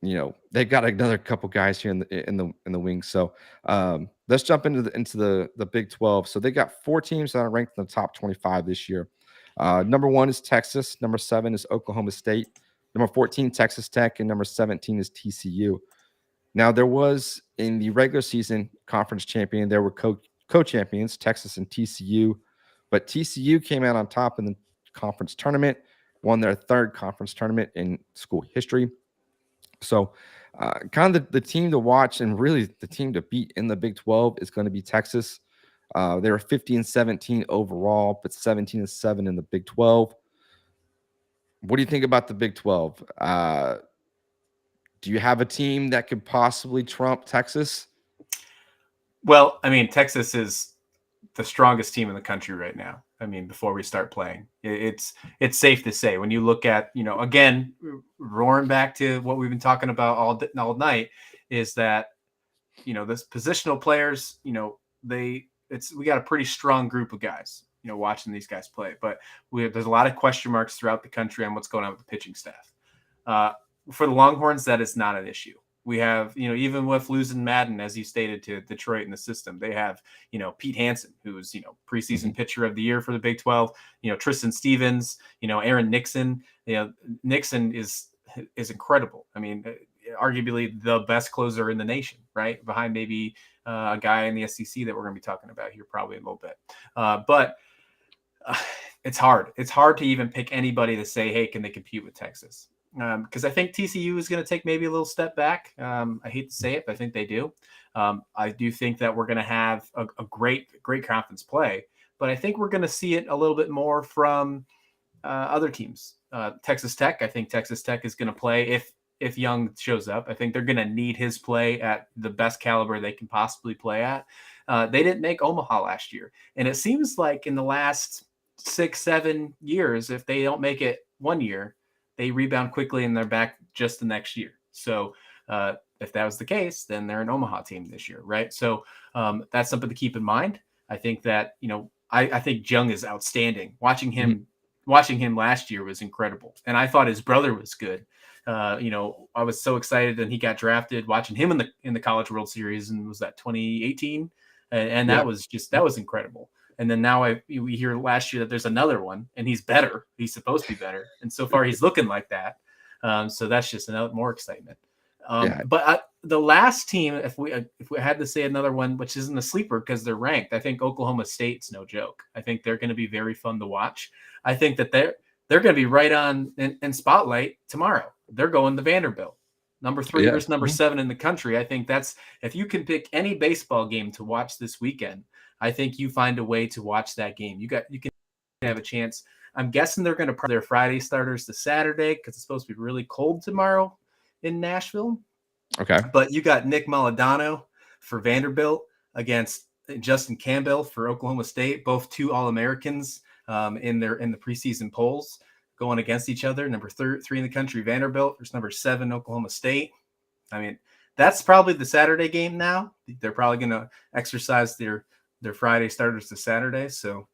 they got another couple guys here in the wings. So let's jump into the Big 12. So they got 4 teams that are ranked in the top 25 this year. #1 is Texas. #7 is Oklahoma State. #14, Texas Tech. And #17 is TCU. Now, there was in the regular season conference champion, there were co-champions, Texas and TCU. But TCU came out on top in the conference tournament, won their 3rd conference tournament in school history. So kind of the team to watch and really the team to beat in the Big 12 is going to be Texas. They were 50-17 overall, but 17-7 in the Big 12. What do you think about the Big 12? Do you have a team that could possibly trump Texas? Well, I mean, Texas is the strongest team in the country right now. I mean, before we start playing, it's safe to say when you look at, again, roaring back to what we've been talking about all night is that, this positional players, we got a pretty strong group of guys, watching these guys play, but there's a lot of question marks throughout the country on what's going on with the pitching staff. For the Longhorns, that is not an issue. We have, even with losing Madden, as you stated, to Detroit in the system, they have, Pete Hansen, who's, preseason pitcher of the year for the Big 12, Tristan Stevens, Aaron Nixon. Nixon is incredible. I mean, arguably the best closer in the nation, right? Behind maybe a guy in the SEC that we're going to be talking about here probably a little bit. But it's hard. It's hard to even pick anybody to say, hey, can they compete with Texas? Because I think TCU is going to take maybe a little step back. I hate to say it, but I think they do. I do think that we're going to have a great conference play, but I think we're going to see it a little bit more from other teams. Texas Tech, I think Texas Tech is going to play if Young shows up. I think they're going to need his play at the best caliber they can possibly play at. They didn't make Omaha last year, and it seems like in the last 6-7 years, if they don't make it one year, they rebound quickly and they're back just the next year. So if that was the case, then they're an Omaha team this year, right? So that's something to keep in mind. I think that, I think Jung is outstanding. Watching him last year was incredible, and I thought his brother was good. I was so excited when he got drafted. Watching him in the College World Series, and was that 2018, and that was incredible. And then now we hear last year that there's another one, and he's better. He's supposed to be better, and so far he's looking like that. So that's just more excitement. But the last team, if we had to say another one, which isn't a sleeper because they're ranked, I think Oklahoma State's no joke. I think they're going to be very fun to watch. I think that they're going to be right on in spotlight tomorrow. They're going to Vanderbilt, number 3 versus number 7 in the country. I think that's, if you can pick any baseball game to watch this weekend, I think you find a way to watch that game. You can have a chance. I'm guessing they're going to put their Friday starters to Saturday because it's supposed to be really cold tomorrow in Nashville. Okay. But you got Nick Maladano for Vanderbilt against Justin Campbell for Oklahoma State, both 2 All-Americans in the preseason polls, going against each other. Number 3 in the country, Vanderbilt, versus number 7, Oklahoma State. I mean, that's probably the Saturday game now. They're probably going to exercise their Friday starters to Saturday. So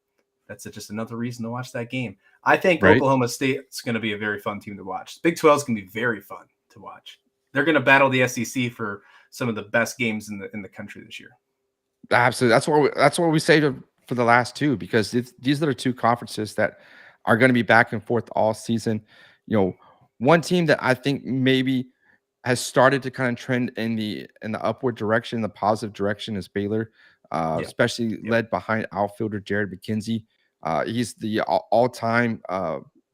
that's just another reason to watch that game. I think Oklahoma State's going to be a very fun team to watch. Big 12 is going to be very fun to watch. They're going to battle the SEC for some of the best games in the country this year. Absolutely. That's what we say for the last 2, because these are the 2 conferences that are going to be back and forth all season. One team that I think maybe has started to kind of trend in the upward direction, the positive direction, is Baylor, especially led behind outfielder Jared McKenzie. He's the all-time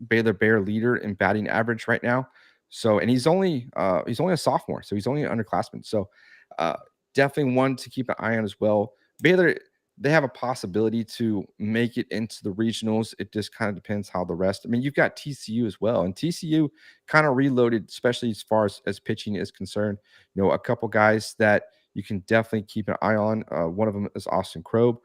Baylor Bear leader in batting average right now. So, and he's only a sophomore, so he's only an underclassman. So, definitely one to keep an eye on as well. Baylor, they have a possibility to make it into the regionals. It just kind of depends how the rest. I mean, you've got TCU as well, and TCU kind of reloaded, especially as far as pitching is concerned. A couple guys that you can definitely keep an eye on. One of them is Austin Krobe.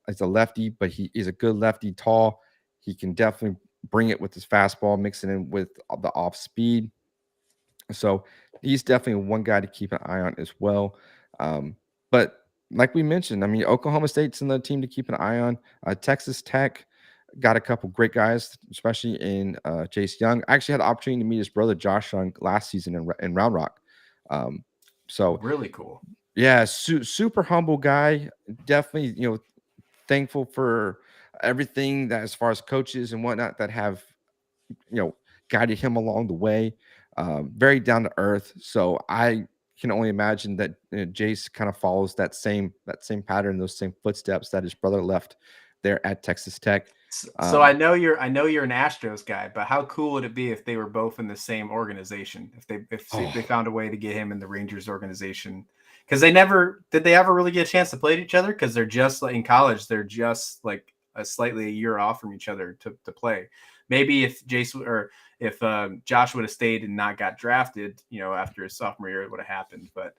He's a lefty, but he is a good lefty, tall. He can definitely bring it with his fastball, mixing in with the off speed. So he's definitely one guy to keep an eye on as well. But like we mentioned, I mean, Oklahoma State's another team to keep an eye on. Texas Tech got a couple great guys, especially in Jace Young. I actually had the opportunity to meet his brother Josh Young last season in Round Rock. So really cool. Yeah, super humble guy. Definitely, thankful for everything that, as far as coaches and whatnot, that have, guided him along the way. Very down to earth. So I can only imagine that Jace kind of follows that same pattern, those same footsteps that his brother left there at Texas Tech. So I know you're an Astros guy, but how cool would it be if they were both in the same organization? If they found a way to get him in the Rangers organization, because they ever really get a chance to play each other, because they're just like in college, they're just like a year off from each other to play. Maybe if Jason or if Josh would have stayed and not got drafted, after his sophomore year, it would have happened. But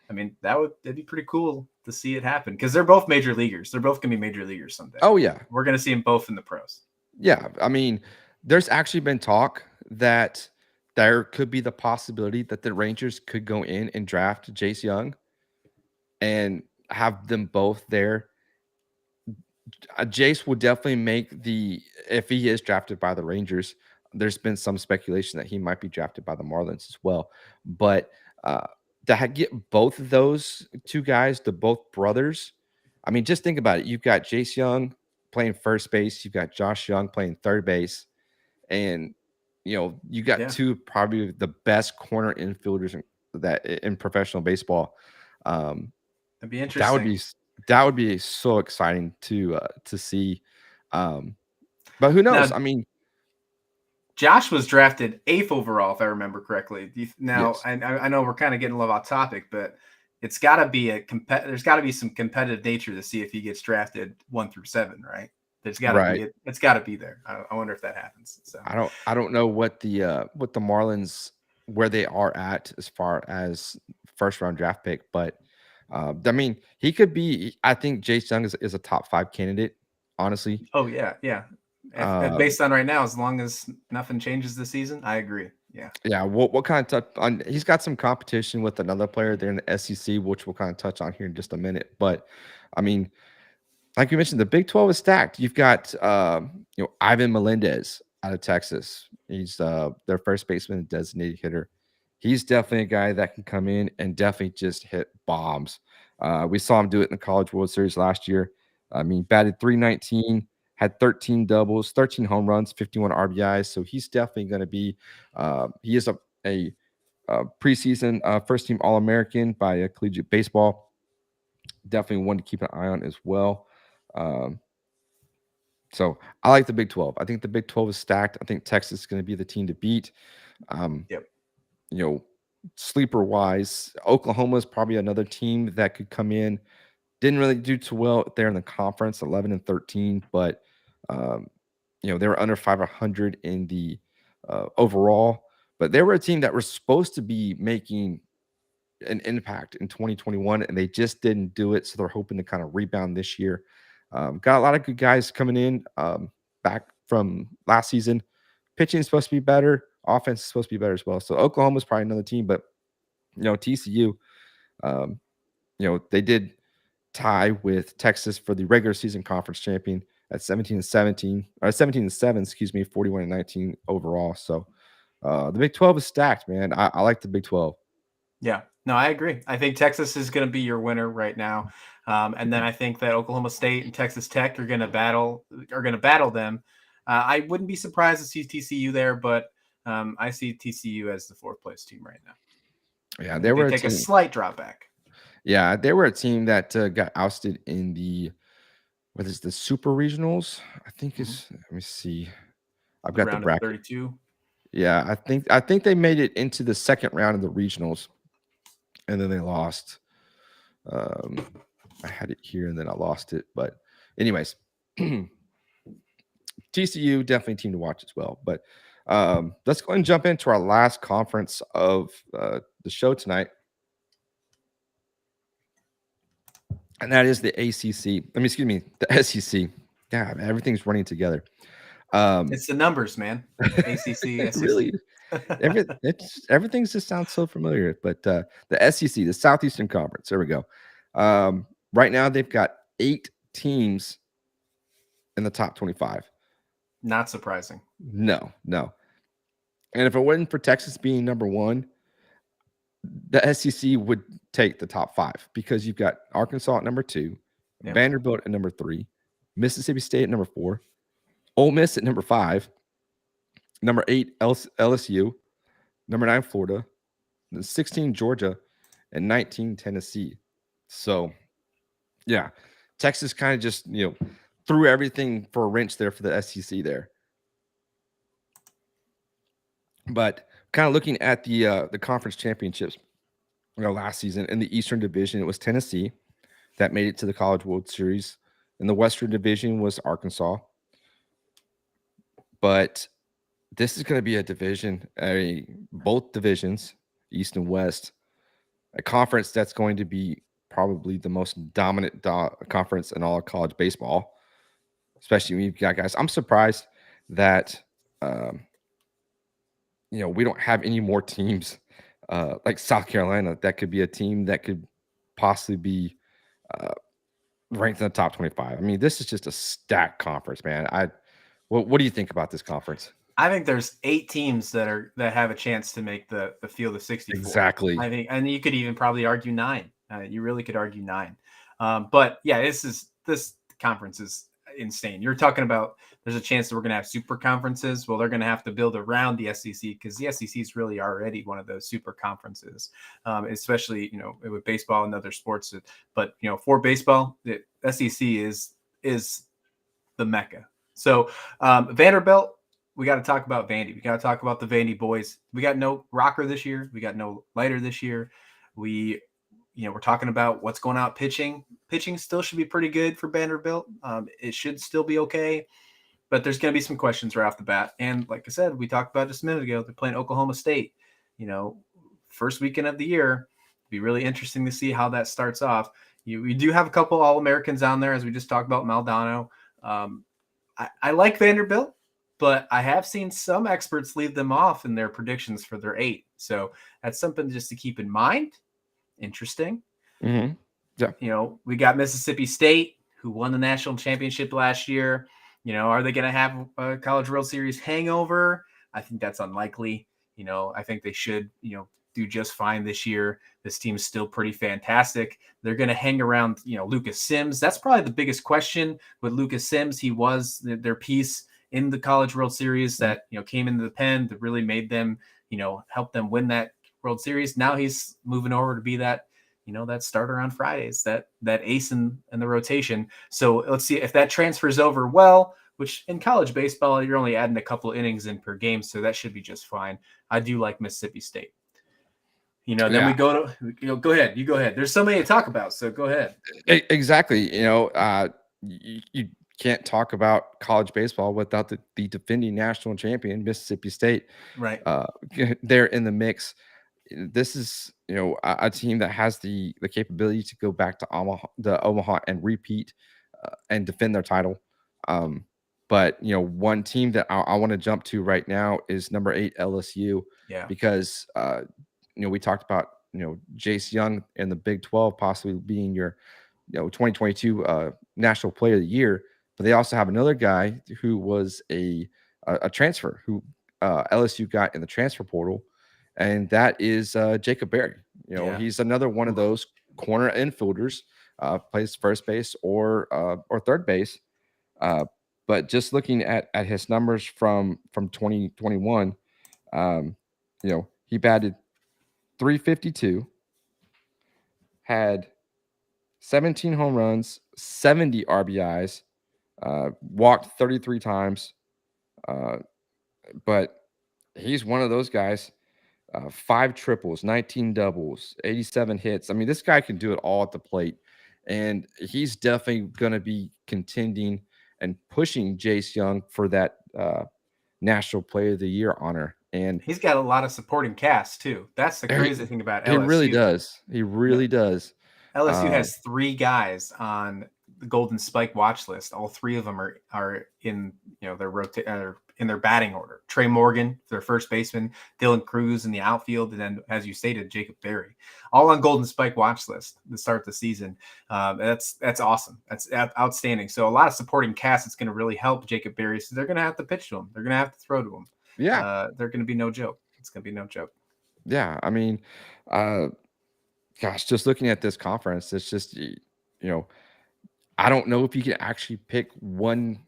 I mean, that'd be pretty cool to see it happen, because they're both major leaguers. They're both going to be major leaguers someday. Oh, yeah. We're going to see them both in the pros. Yeah. I mean, there's actually been talk that there could be the possibility that the Rangers could go in and draft Jace Young and have them both there. Jace will definitely make if he is drafted by the Rangers. There's been some speculation that he might be drafted by the Marlins as well. But to get both of those 2 guys, both brothers, I mean, just think about it. You've got Jace Young playing first base. You've got Josh Young playing third base. And, you got 2 probably the best corner infielders in professional baseball. That'd be interesting. That would be so exciting to see. But who knows? I mean, Josh was drafted 8th overall, if I remember correctly. Now, yes. I know we're kind of getting a little off topic, but it's got to be there's got to be some competitive nature to see if he gets drafted 1 through 7, right? There's got to be it's got to be there. I wonder if that happens. So I don't know what the Marlins, where they are at as far as first round draft pick, but I mean, he could be. I think Jace Young is a top 5 candidate, honestly. Oh yeah. Based on right now, as long as nothing changes this season, I agree. Yeah. Yeah. What kind of touch on? He's got some competition with another player there in the SEC, which we'll kind of touch on here in just a minute. But I mean, like you mentioned, the Big 12 is stacked. You've got Ivan Melendez out of Texas. He's their first baseman and designated hitter. He's definitely a guy that can come in and definitely just hit bombs. We saw him do it in the College World Series last year. I mean, batted 319, had 13 doubles, 13 home runs, 51 RBIs. So he's definitely going to be. He is a preseason first team All American by collegiate baseball. Definitely one to keep an eye on as well. So I like the Big 12. I think the Big 12 is stacked. I think Texas is going to be the team to beat. Yep. Sleeper wise, Oklahoma is probably another team that could come in. Didn't really do too well there in the conference, 11-13, but they were under 500 in the overall. But they were a team that was supposed to be making an impact in 2021, and they just didn't do it. So they're hoping to kind of rebound this year. Got a lot of good guys coming in back from last season. Pitching is supposed to be better. Offense is supposed to be better as well. So Oklahoma's probably another team, but TCU, they did tie with Texas for the regular season conference champion at 17-17 or 17-7, 41-19 overall. So the Big 12 is stacked, man. I like the Big 12. Yeah, no, I agree. I think Texas is going to be your winner right now, and then I think that Oklahoma State and Texas Tech are going to battle them. I wouldn't be surprised to see TCU there, but I see TCU as the fourth place team right now. Yeah, they were take a slight drop back. Yeah, they were a team that got ousted in the the Super Regionals. I think is let me see. I've got the bracket. 32. Yeah, I think they made it into the second round of the regionals, and then they lost. I had it here and then I lost it, but anyways, TCU definitely a team to watch as well. But let's go ahead and jump into our last conference of the show tonight, and that is the ACC. The SEC. Yeah, everything's running together. It's the numbers, man. ACC, SEC. Really, everything's just sounds so familiar. But the SEC, the Southeastern Conference. There we go. Right now, they've got 8 teams in the top 25. Not surprising. No. And if it wasn't for Texas being number 1, the SEC would take the top 5 because you've got Arkansas at number 2, Vanderbilt at number 3, Mississippi State at number 4, Ole Miss at number 5, number 8 LSU, number 9 Florida, 16 Georgia, and 19 Tennessee. So, yeah, Texas kind of just threw everything for a wrench there for the SEC there. But kind of looking at the conference championships, last season in the Eastern Division, it was Tennessee that made it to the College World Series. In the Western Division was Arkansas. But this is going to be a division, both divisions, East and West, a conference that's going to be probably the most dominant conference in all of college baseball, especially when you've got guys. I'm surprised that, we don't have any more teams like South Carolina that could be a team that could possibly be ranked in the top 25. I mean, this is just a stacked conference, man. What do you think about this conference? I think there's 8 teams that have a chance to make the field of 64. Exactly. I think, and you could even probably argue 9. You really could argue 9. But yeah, this conference is insane. You're talking about there's a chance that we're going to have super conferences. Well, they're going to have to build around the SEC because the SEC is really already one of those super conferences, especially with baseball and other sports. But for baseball, the SEC is the mecca. So Vanderbilt, we got to talk about Vandy. We got to talk about the Vandy boys. We got no Rocker this year. We got no Leiter this year. We're talking about what's going on pitching. Pitching still should be pretty good for Vanderbilt. It should still be okay, but there's going to be some questions right off the bat. And like I said, we talked about just a minute ago, they're playing Oklahoma State. First weekend of the year. It'd be really interesting to see how that starts off. We do have a couple All-Americans on there, as we just talked about Maldonado. I like Vanderbilt, but I have seen some experts leave them off in their predictions for their 8. So that's something just to keep in mind. Interesting. Mm-hmm. Yeah. We got Mississippi State, who won the national championship last year. Are they going to have a College World Series hangover? I think that's unlikely. I think they should, do just fine this year. This team is still pretty fantastic. They're going to hang around, Lucas Sims. That's probably the biggest question with Lucas Sims. He was their piece in the College World Series that, came into the pen that really made them, help them win that World Series. Now he's moving over to be that, that starter on Fridays, that ace in the rotation. So let's see if that transfers over well, which in college baseball, you're only adding a couple of innings in per game. So that should be just fine. I do like Mississippi State. Then we go to, go ahead. You go ahead. There's so many to talk about. So go ahead. Exactly. You can't talk about college baseball without the defending national champion, Mississippi State. Right. They're in the mix. This is, a team that has the capability to go back to Omaha and repeat and defend their title. But one team that I want to jump to right now is number 8 LSU. Yeah. Because we talked about Jace Young in the Big 12 possibly being your 2022 National Player of the Year, but they also have another guy who was a transfer who LSU got in the transfer portal, and that is Jacob Berry. He's another one of those corner infielders, plays first base or third base. But just looking at his numbers from 2021, he batted .352, had 17 home runs, 70 RBIs, walked 33 times. But he's one of those guys, 5 triples, 19 doubles, 87 hits. I mean, this guy can do it all at the plate. And he's definitely going to be contending and pushing Jace Young for that National Player of the Year honor. And he's got a lot of supporting cast too. That's the crazy thing about LSU. He really does. He really does. LSU has 3 guys on the Golden Spike watch list. All 3 of them are in their in their batting order. Trey Morgan, their first baseman, Dylan Cruz in the outfield, and then, as you stated, Jacob Berry, all on Golden Spike watch list to start the season. That's awesome. That's outstanding. So a lot of supporting cast that's going to really help Jacob Berry. So they're going to have to pitch to him. They're going to have to throw to him. Yeah, they're going to be no joke. It's going to be no joke. Yeah, I mean, gosh, just looking at this conference, it's just I don't know if you can actually pick one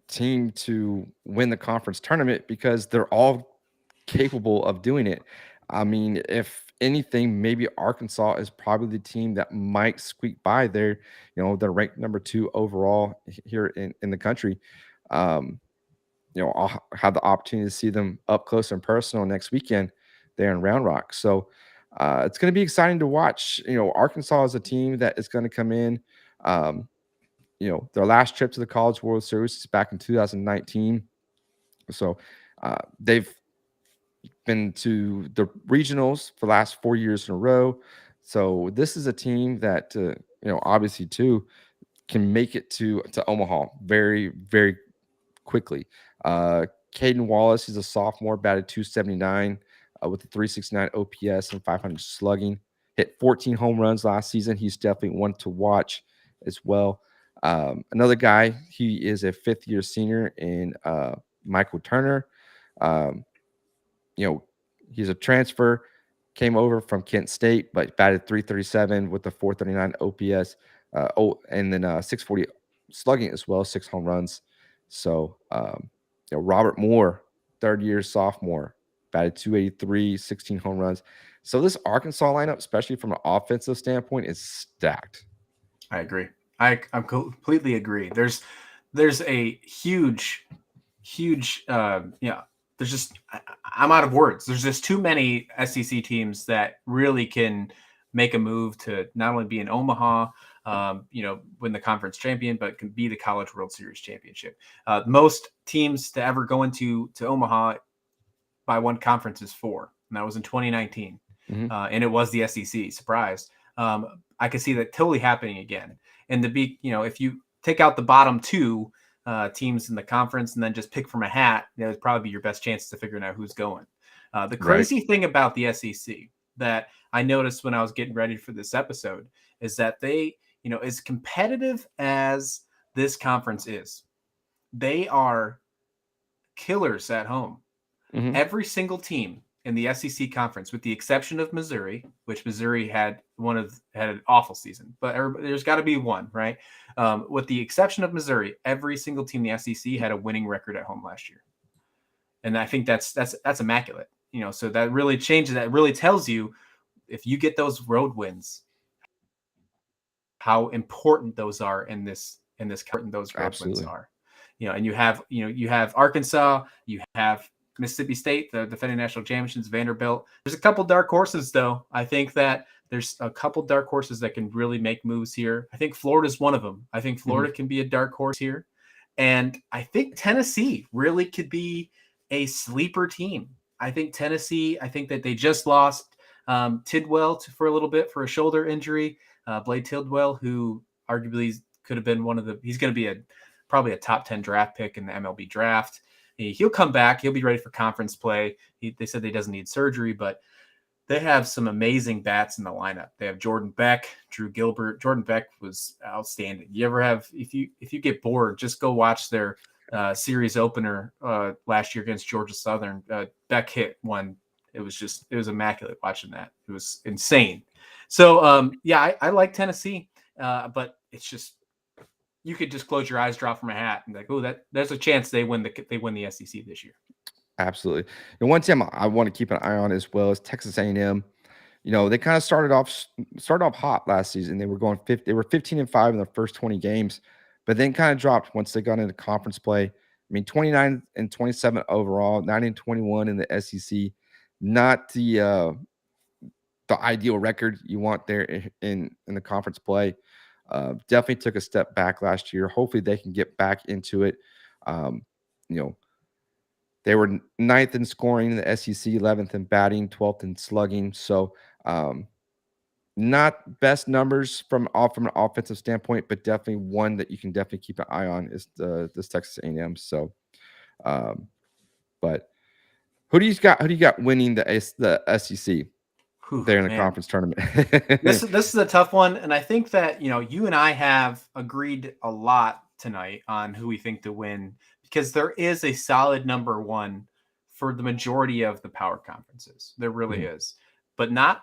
team to win the conference tournament because they're all capable of doing it. I mean, if anything, maybe Arkansas is probably the team that might squeak by there. They're ranked number 2 overall here in the country. I'll have the opportunity to see them up close and personal next weekend there in Round Rock. So it's going to be exciting to watch. Arkansas is a team that is going to come in. Their last trip to the College World Series is back in 2019. So they've been to the regionals for the last 4 years in a row. So this is a team that, obviously too, can make it to Omaha very, very quickly. Caden Wallace is a sophomore, batted .279 with a .369 OPS and .500 slugging. Hit 14 home runs last season. He's definitely one to watch as well. Another guy, he is a 5th-year senior in Michael Turner. He's a transfer, came over from Kent State, but batted .337 with a .439 OPS, and then 640 slugging as well, 6 home runs. So, Robert Moore, 3rd-year sophomore, batted .283, 16 home runs. So this Arkansas lineup, especially from an offensive standpoint, is stacked. I agree. I completely agree. There's a huge, there's just, I'm out of words. There's just too many SEC teams that really can make a move to not only be in Omaha, win the conference champion, but can be the College World Series championship. Most teams to ever go into Omaha by one conference is 4, and that was in 2019. Mm-hmm. And it was the SEC. Surprise. I could see that totally happening again. And to be, if you take out the bottom 2, teams in the conference and then just pick from a hat, that would probably be your best chance to figuring out who's going. The crazy thing about the SEC that I noticed when I was getting ready for this episode is that they, as competitive as this conference is, they are killers at home. Mm-hmm. Every single team in the SEC conference, with the exception of Missouri, which Missouri had an awful season, but there's got to be one, right? With the exception of Missouri, every single team in the SEC had a winning record at home last year, and I think that's immaculate. So that really changes. That really tells you, if you get those road wins, how important those are in this important those road wins are. And you have Arkansas, you have Mississippi State, the defending national champions, Vanderbilt. There's a couple dark horses, though. I think that there's a couple dark horses that can really make moves here. I think Florida's one of them. I think Florida can be a dark horse here. And I think Tennessee really could be a sleeper team. I think Tennessee, that they just lost Tidwell for a little bit for a shoulder injury. Blade Tidwell, who arguably could have been he's going to be probably a top 10 draft pick in the MLB draft. He'll come back. He'll be ready for conference play. They said he doesn't need surgery, but they have some amazing bats in the lineup. They have Jordan Beck, Drew Gilbert. Jordan Beck was outstanding. If you get bored, just go watch their series opener last year against Georgia Southern. Beck hit one. It was immaculate watching that. It was insane. So I like Tennessee, but it's just, you could just close your eyes, drop from a hat, and there's a chance they win the SEC this year. Absolutely. And one team I want to keep an eye on as well is Texas A&M. They kind of started off hot last season. They were they were 15-5 in their first 20 games, but then kind of dropped once they got into conference play. 29-27 overall, 9-21 in the SEC. Not the ideal record you want there in the conference play. Definitely took a step back last year. Hopefully they can get back into it. They were 9th in scoring in the SEC, 11th in batting, 12th in slugging. So not best numbers from an offensive standpoint, but definitely one that you can definitely keep an eye on is this Texas A&M. So, but who do you got winning the SEC? There in the conference tournament. This is a tough one, and I think that you and I have agreed a lot tonight on who we think to win, because there is a solid number one for the majority of the power conferences. There really is, but not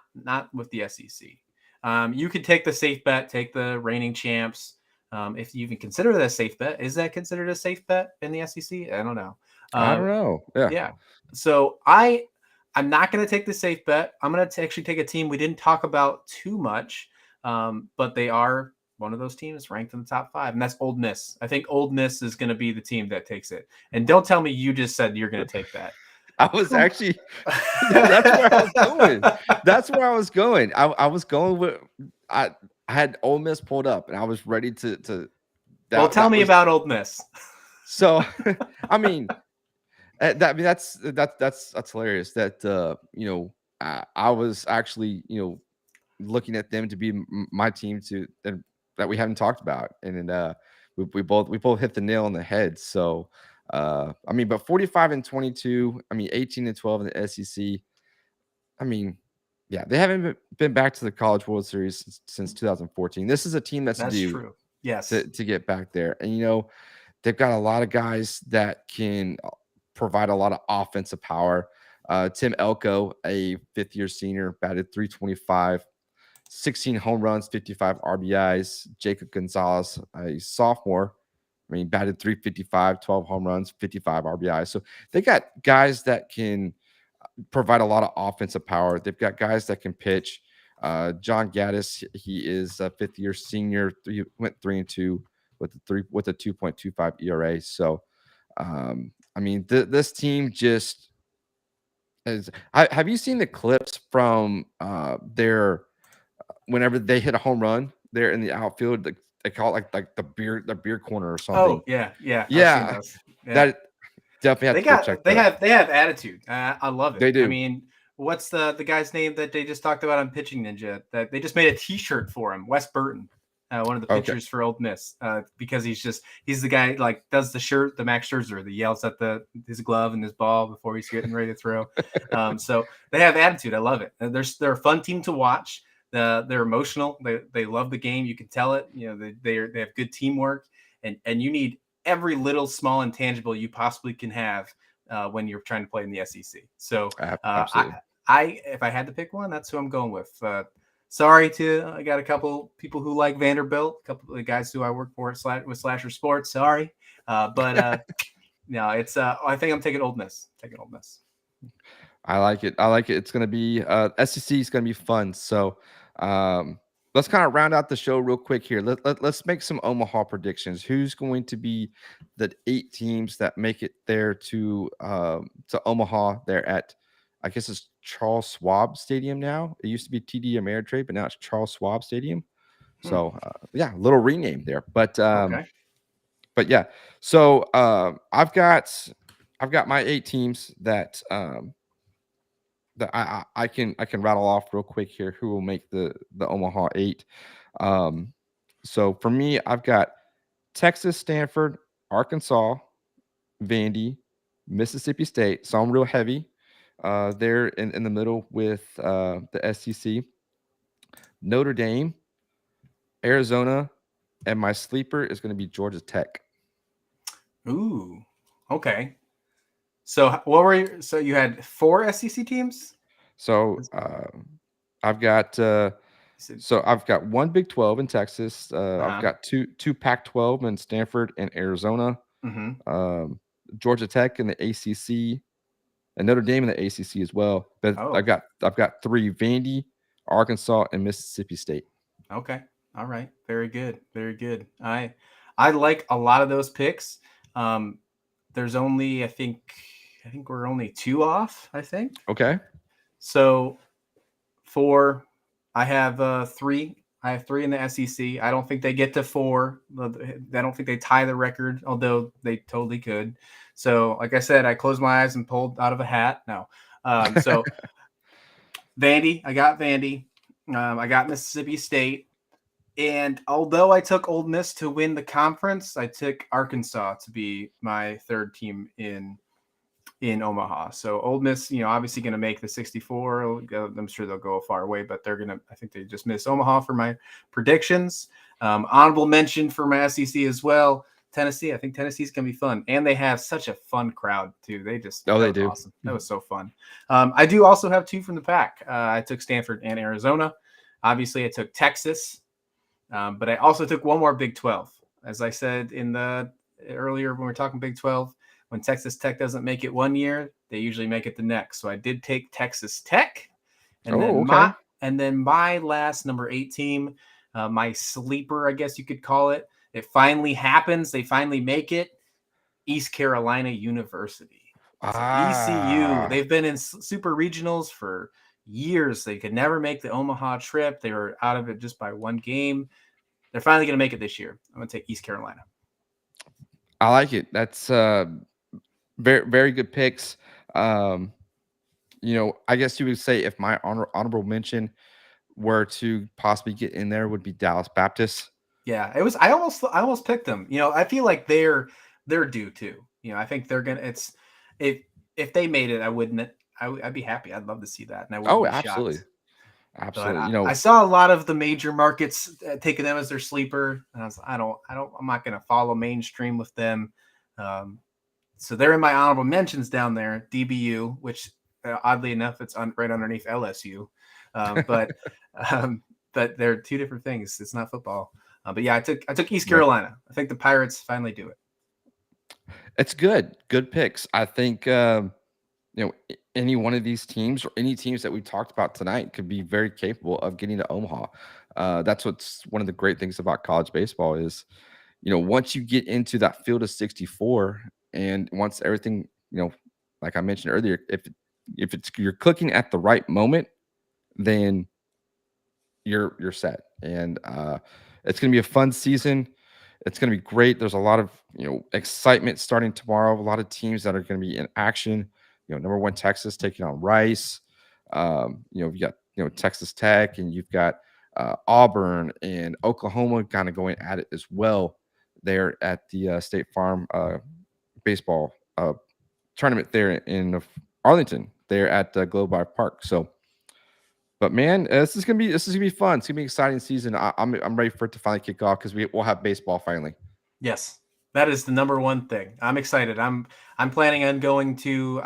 with the SEC. You could take the safe bet, take the reigning champs. If you even consider that a safe bet, is that considered a safe bet in the SEC? I don't know. I don't know. Yeah. So I'm not going to take the safe bet. I'm going to actually take a team we didn't talk about too much, but they are one of those teams ranked in the top 5, and that's Ole Miss. I think Ole Miss is going to be the team that takes it. And don't tell me you just said you're going to take that. I was actually that's where I was going. That's where I was going. I was going with I had Ole Miss pulled up, and I was ready to. Tell me about Ole Miss. So, that's hilarious. That I was actually looking at them to be my team that we haven't talked about, and we both hit the nail on the head. So but 45-22, 18-12 in the SEC. They haven't been back to the College World Series since 2014. This is a team that's due true. Yes, to get back there, and they've got a lot of guys that can provide a lot of offensive power. Tim Elko, a 5th-year senior, batted .325, 16 home runs, 55 RBIs. Jacob Gonzalez, a sophomore, batted .355, 12 home runs, 55 RBIs. So they got guys that can provide a lot of offensive power. They've got guys that can pitch. John Gaddis, he is a 5th-year senior. He went 3-2 with a 2.25 ERA. So, this team just is. Have you seen the clips from their whenever they hit a home run there in the outfield? They call it like the beer corner or something. Oh yeah. That definitely they have attitude. I love it. They do. What's the guy's name that they just talked about on Pitching Ninja that they just made a T-shirt for him? Wes Burton. one of the Okay. pitchers for Ole Miss, because he's the guy like does the Max Scherzer, that yells at his glove and his ball before he's getting ready to throw. So they have attitude. I love it. They're a fun team to watch. They're emotional. They love the game. You can tell it. They have good teamwork, and you need every little small intangible you possibly can have when you're trying to play in the SEC. So Absolutely. if I had to pick one, that's who I'm going with. Sorry I got a couple people who like Vanderbilt, a couple of the guys who I work for with Slasher Sports. Sorry, but no, it's I think I'm taking Ole Miss. I like it. It's going to be SEC is going to be fun. So let's kind of round out the show real quick here. Let's make some Omaha predictions. Who's going to be the 8 teams that make it there to Omaha? They're at, I guess it's Charles Schwab Stadium now. It used to be TD Ameritrade, but now it's Charles Schwab Stadium. So yeah, a little rename there. But Okay. but yeah. So I've got my 8 teams that that I can rattle off real quick here who will make the Omaha 8. So for me, I've got Texas, Stanford, Arkansas, Vandy, Mississippi State. So I'm real heavy. They're in the middle with the SEC, Notre Dame, Arizona, and my sleeper is going to be Georgia Tech. Ooh, okay. So what were you? So you had 4 SEC teams. So I've got I've got 1 Big 12 in Texas. I've got two Pac-12 in Stanford and Arizona. Georgia Tech in the ACC, and Notre Dame in the ACC as well. But I've got 3: Vandy, Arkansas, and Mississippi State. Okay, all right, very good, very good. I like a lot of those picks. There's only I think we're only 2 off. I think. Okay. So I have 3. I have 3 in the SEC. I don't think they get to 4. I don't think they tie the record, although they totally could. So, like I said, I closed my eyes and pulled out of a hat. No. So Vandy, I got Vandy. I got Mississippi State. And although I took Ole Miss to win the conference, I took Arkansas to be my 3rd team in Omaha. So Ole Miss, obviously going to make the 64. I'm sure they'll go far away, but I think they just missed Omaha for my predictions. Honorable mention for my SEC as well. Tennessee. I think Tennessee's going to be fun. And they have such a fun crowd too. They do. Awesome. That was so fun. I do also have 2 from the pack. I took Stanford and Arizona. Obviously I took Texas. But I also took 1 more Big 12. As I said earlier when we were talking Big 12, when Texas Tech doesn't make it one year, they usually make it the next. So I did take Texas Tech, and then my last number 8 team, my sleeper, I guess you could call it. It finally happens. They finally make it. East Carolina University. ECU. They've been in super regionals for years. They could never make the Omaha trip. They were out of it just by 1 game. They're finally going to make it this year. I'm going to take East Carolina. I like it. That's very, very good picks. I guess you would say if my honorable mention were to possibly get in there would be Dallas Baptist. Yeah, it was. I almost picked them. I feel like they're due too. I think they're gonna. If they made it, I wouldn't. I'd be happy. I'd love to see that. And I would be absolutely. shocked. Absolutely. I saw a lot of the major markets taking them as their sleeper. And I'm not going to follow mainstream with them. So they're in my honorable mentions down there. DBU, which oddly enough, it's right underneath LSU. But they're 2 different things. It's not football. But yeah, I took East Carolina. I think the Pirates finally do it. It's good picks. I think, any one of these teams or any teams that we talked about tonight could be very capable of getting to Omaha. That's what's one of the great things about college baseball is, once you get into that field of 64 and once everything, like I mentioned earlier, if you're clicking at the right moment, then you're set. And it's going to be a fun season. It's going to be great. There's a lot of, excitement starting tomorrow. A lot of teams that are going to be in action. Number 1 Texas taking on Rice. You've got Texas Tech, and you've got Auburn and Oklahoma kind of going at it as well there at the State Farm baseball tournament there in Arlington there at Globe Park. So, but man, this is gonna be fun. It's gonna be an exciting season. I'm ready for it to finally kick off because we'll have baseball finally. Yes, that is the number one thing. I'm excited. I'm planning on going to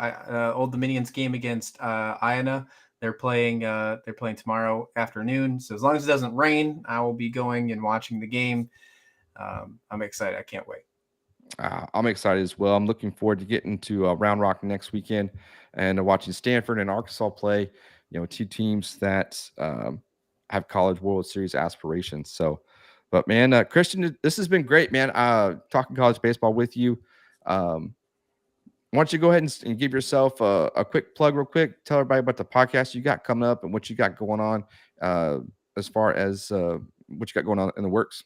Old Dominion's game against Iona. They're playing tomorrow afternoon. So as long as it doesn't rain, I will be going and watching the game. I'm excited. I can't wait. I'm excited as well. I'm looking forward to getting to Round Rock next weekend and watching Stanford and Arkansas play. Two teams that have College World Series aspirations. So, but man, Christian, this has been great, man. Talking college baseball with you. Why don't you go ahead and give yourself a quick plug real quick? Tell everybody about the podcast you got coming up and what you got going on as far as what you got going on in the works.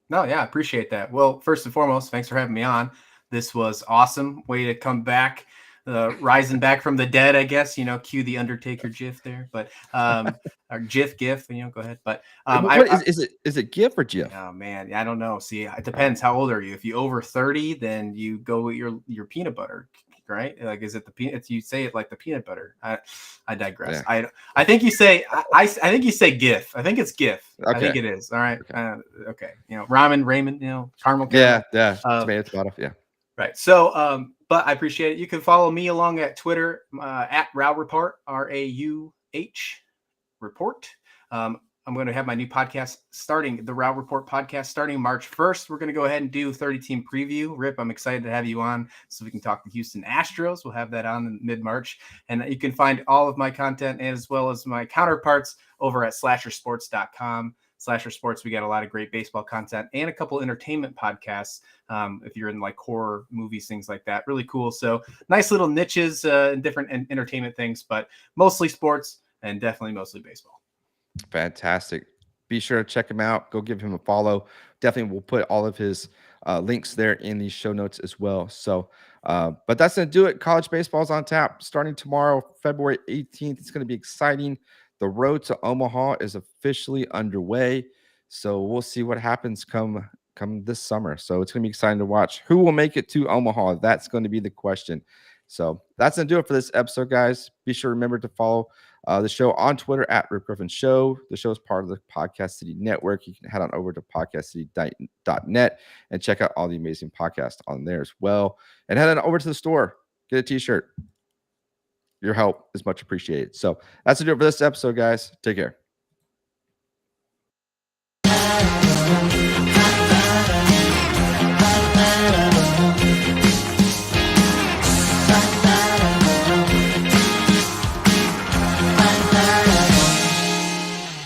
No, yeah, I appreciate that. Well, first and foremost, thanks for having me on. This was awesome. Way to come back, rising back from the dead, I guess. Cue the Undertaker GIF there, but or GIF, go ahead. But is it GIF or GIF? Oh man, I don't know. See, it depends. How old are you? If you over 30, then you go with your peanut butter, right? Like, is it the peanut? You say it like the peanut butter. I digress. Yeah. I think you say I think you say GIF. I think it's GIF. Okay. I think it is. All right. Okay. Raymond. Caramel. Yeah. Tomato. Yeah. Right. So, but I appreciate it. You can follow me along at Twitter at Rauh Report, RAUH Report. I'm going to have my new podcast starting, the Rauh Report podcast, starting March 1st. We're going to go ahead and do 30-team preview. Rip, I'm excited to have you on so we can talk the Houston Astros. We'll have that on in mid-March. And you can find all of my content as well as my counterparts over at slashersports.com. Slasher Sports, we got a lot of great baseball content and a couple entertainment podcasts. If you're in like horror movies, things like that, really cool. So nice little niches and different entertainment things, but mostly sports and definitely mostly baseball. Fantastic. Be sure to check him out. Go give him a follow. Definitely we'll put all of his links there in the show notes as well. So, but that's going to do it. College baseball is on tap starting tomorrow, February 18th. It's going to be exciting. The road to Omaha is officially underway. So we'll see what happens come this summer. So it's going to be exciting to watch. Who will make it to Omaha? That's going to be the question. So that's going to do it for this episode, guys. Be sure to remember to follow the show on Twitter at Rip Griffin Show. The show is part of the Podcast City Network. You can head on over to podcastcity.net and check out all the amazing podcasts on there as well. And head on over to the store. Get a t-shirt. Your help is much appreciated. So that's it for this episode, guys. Take care.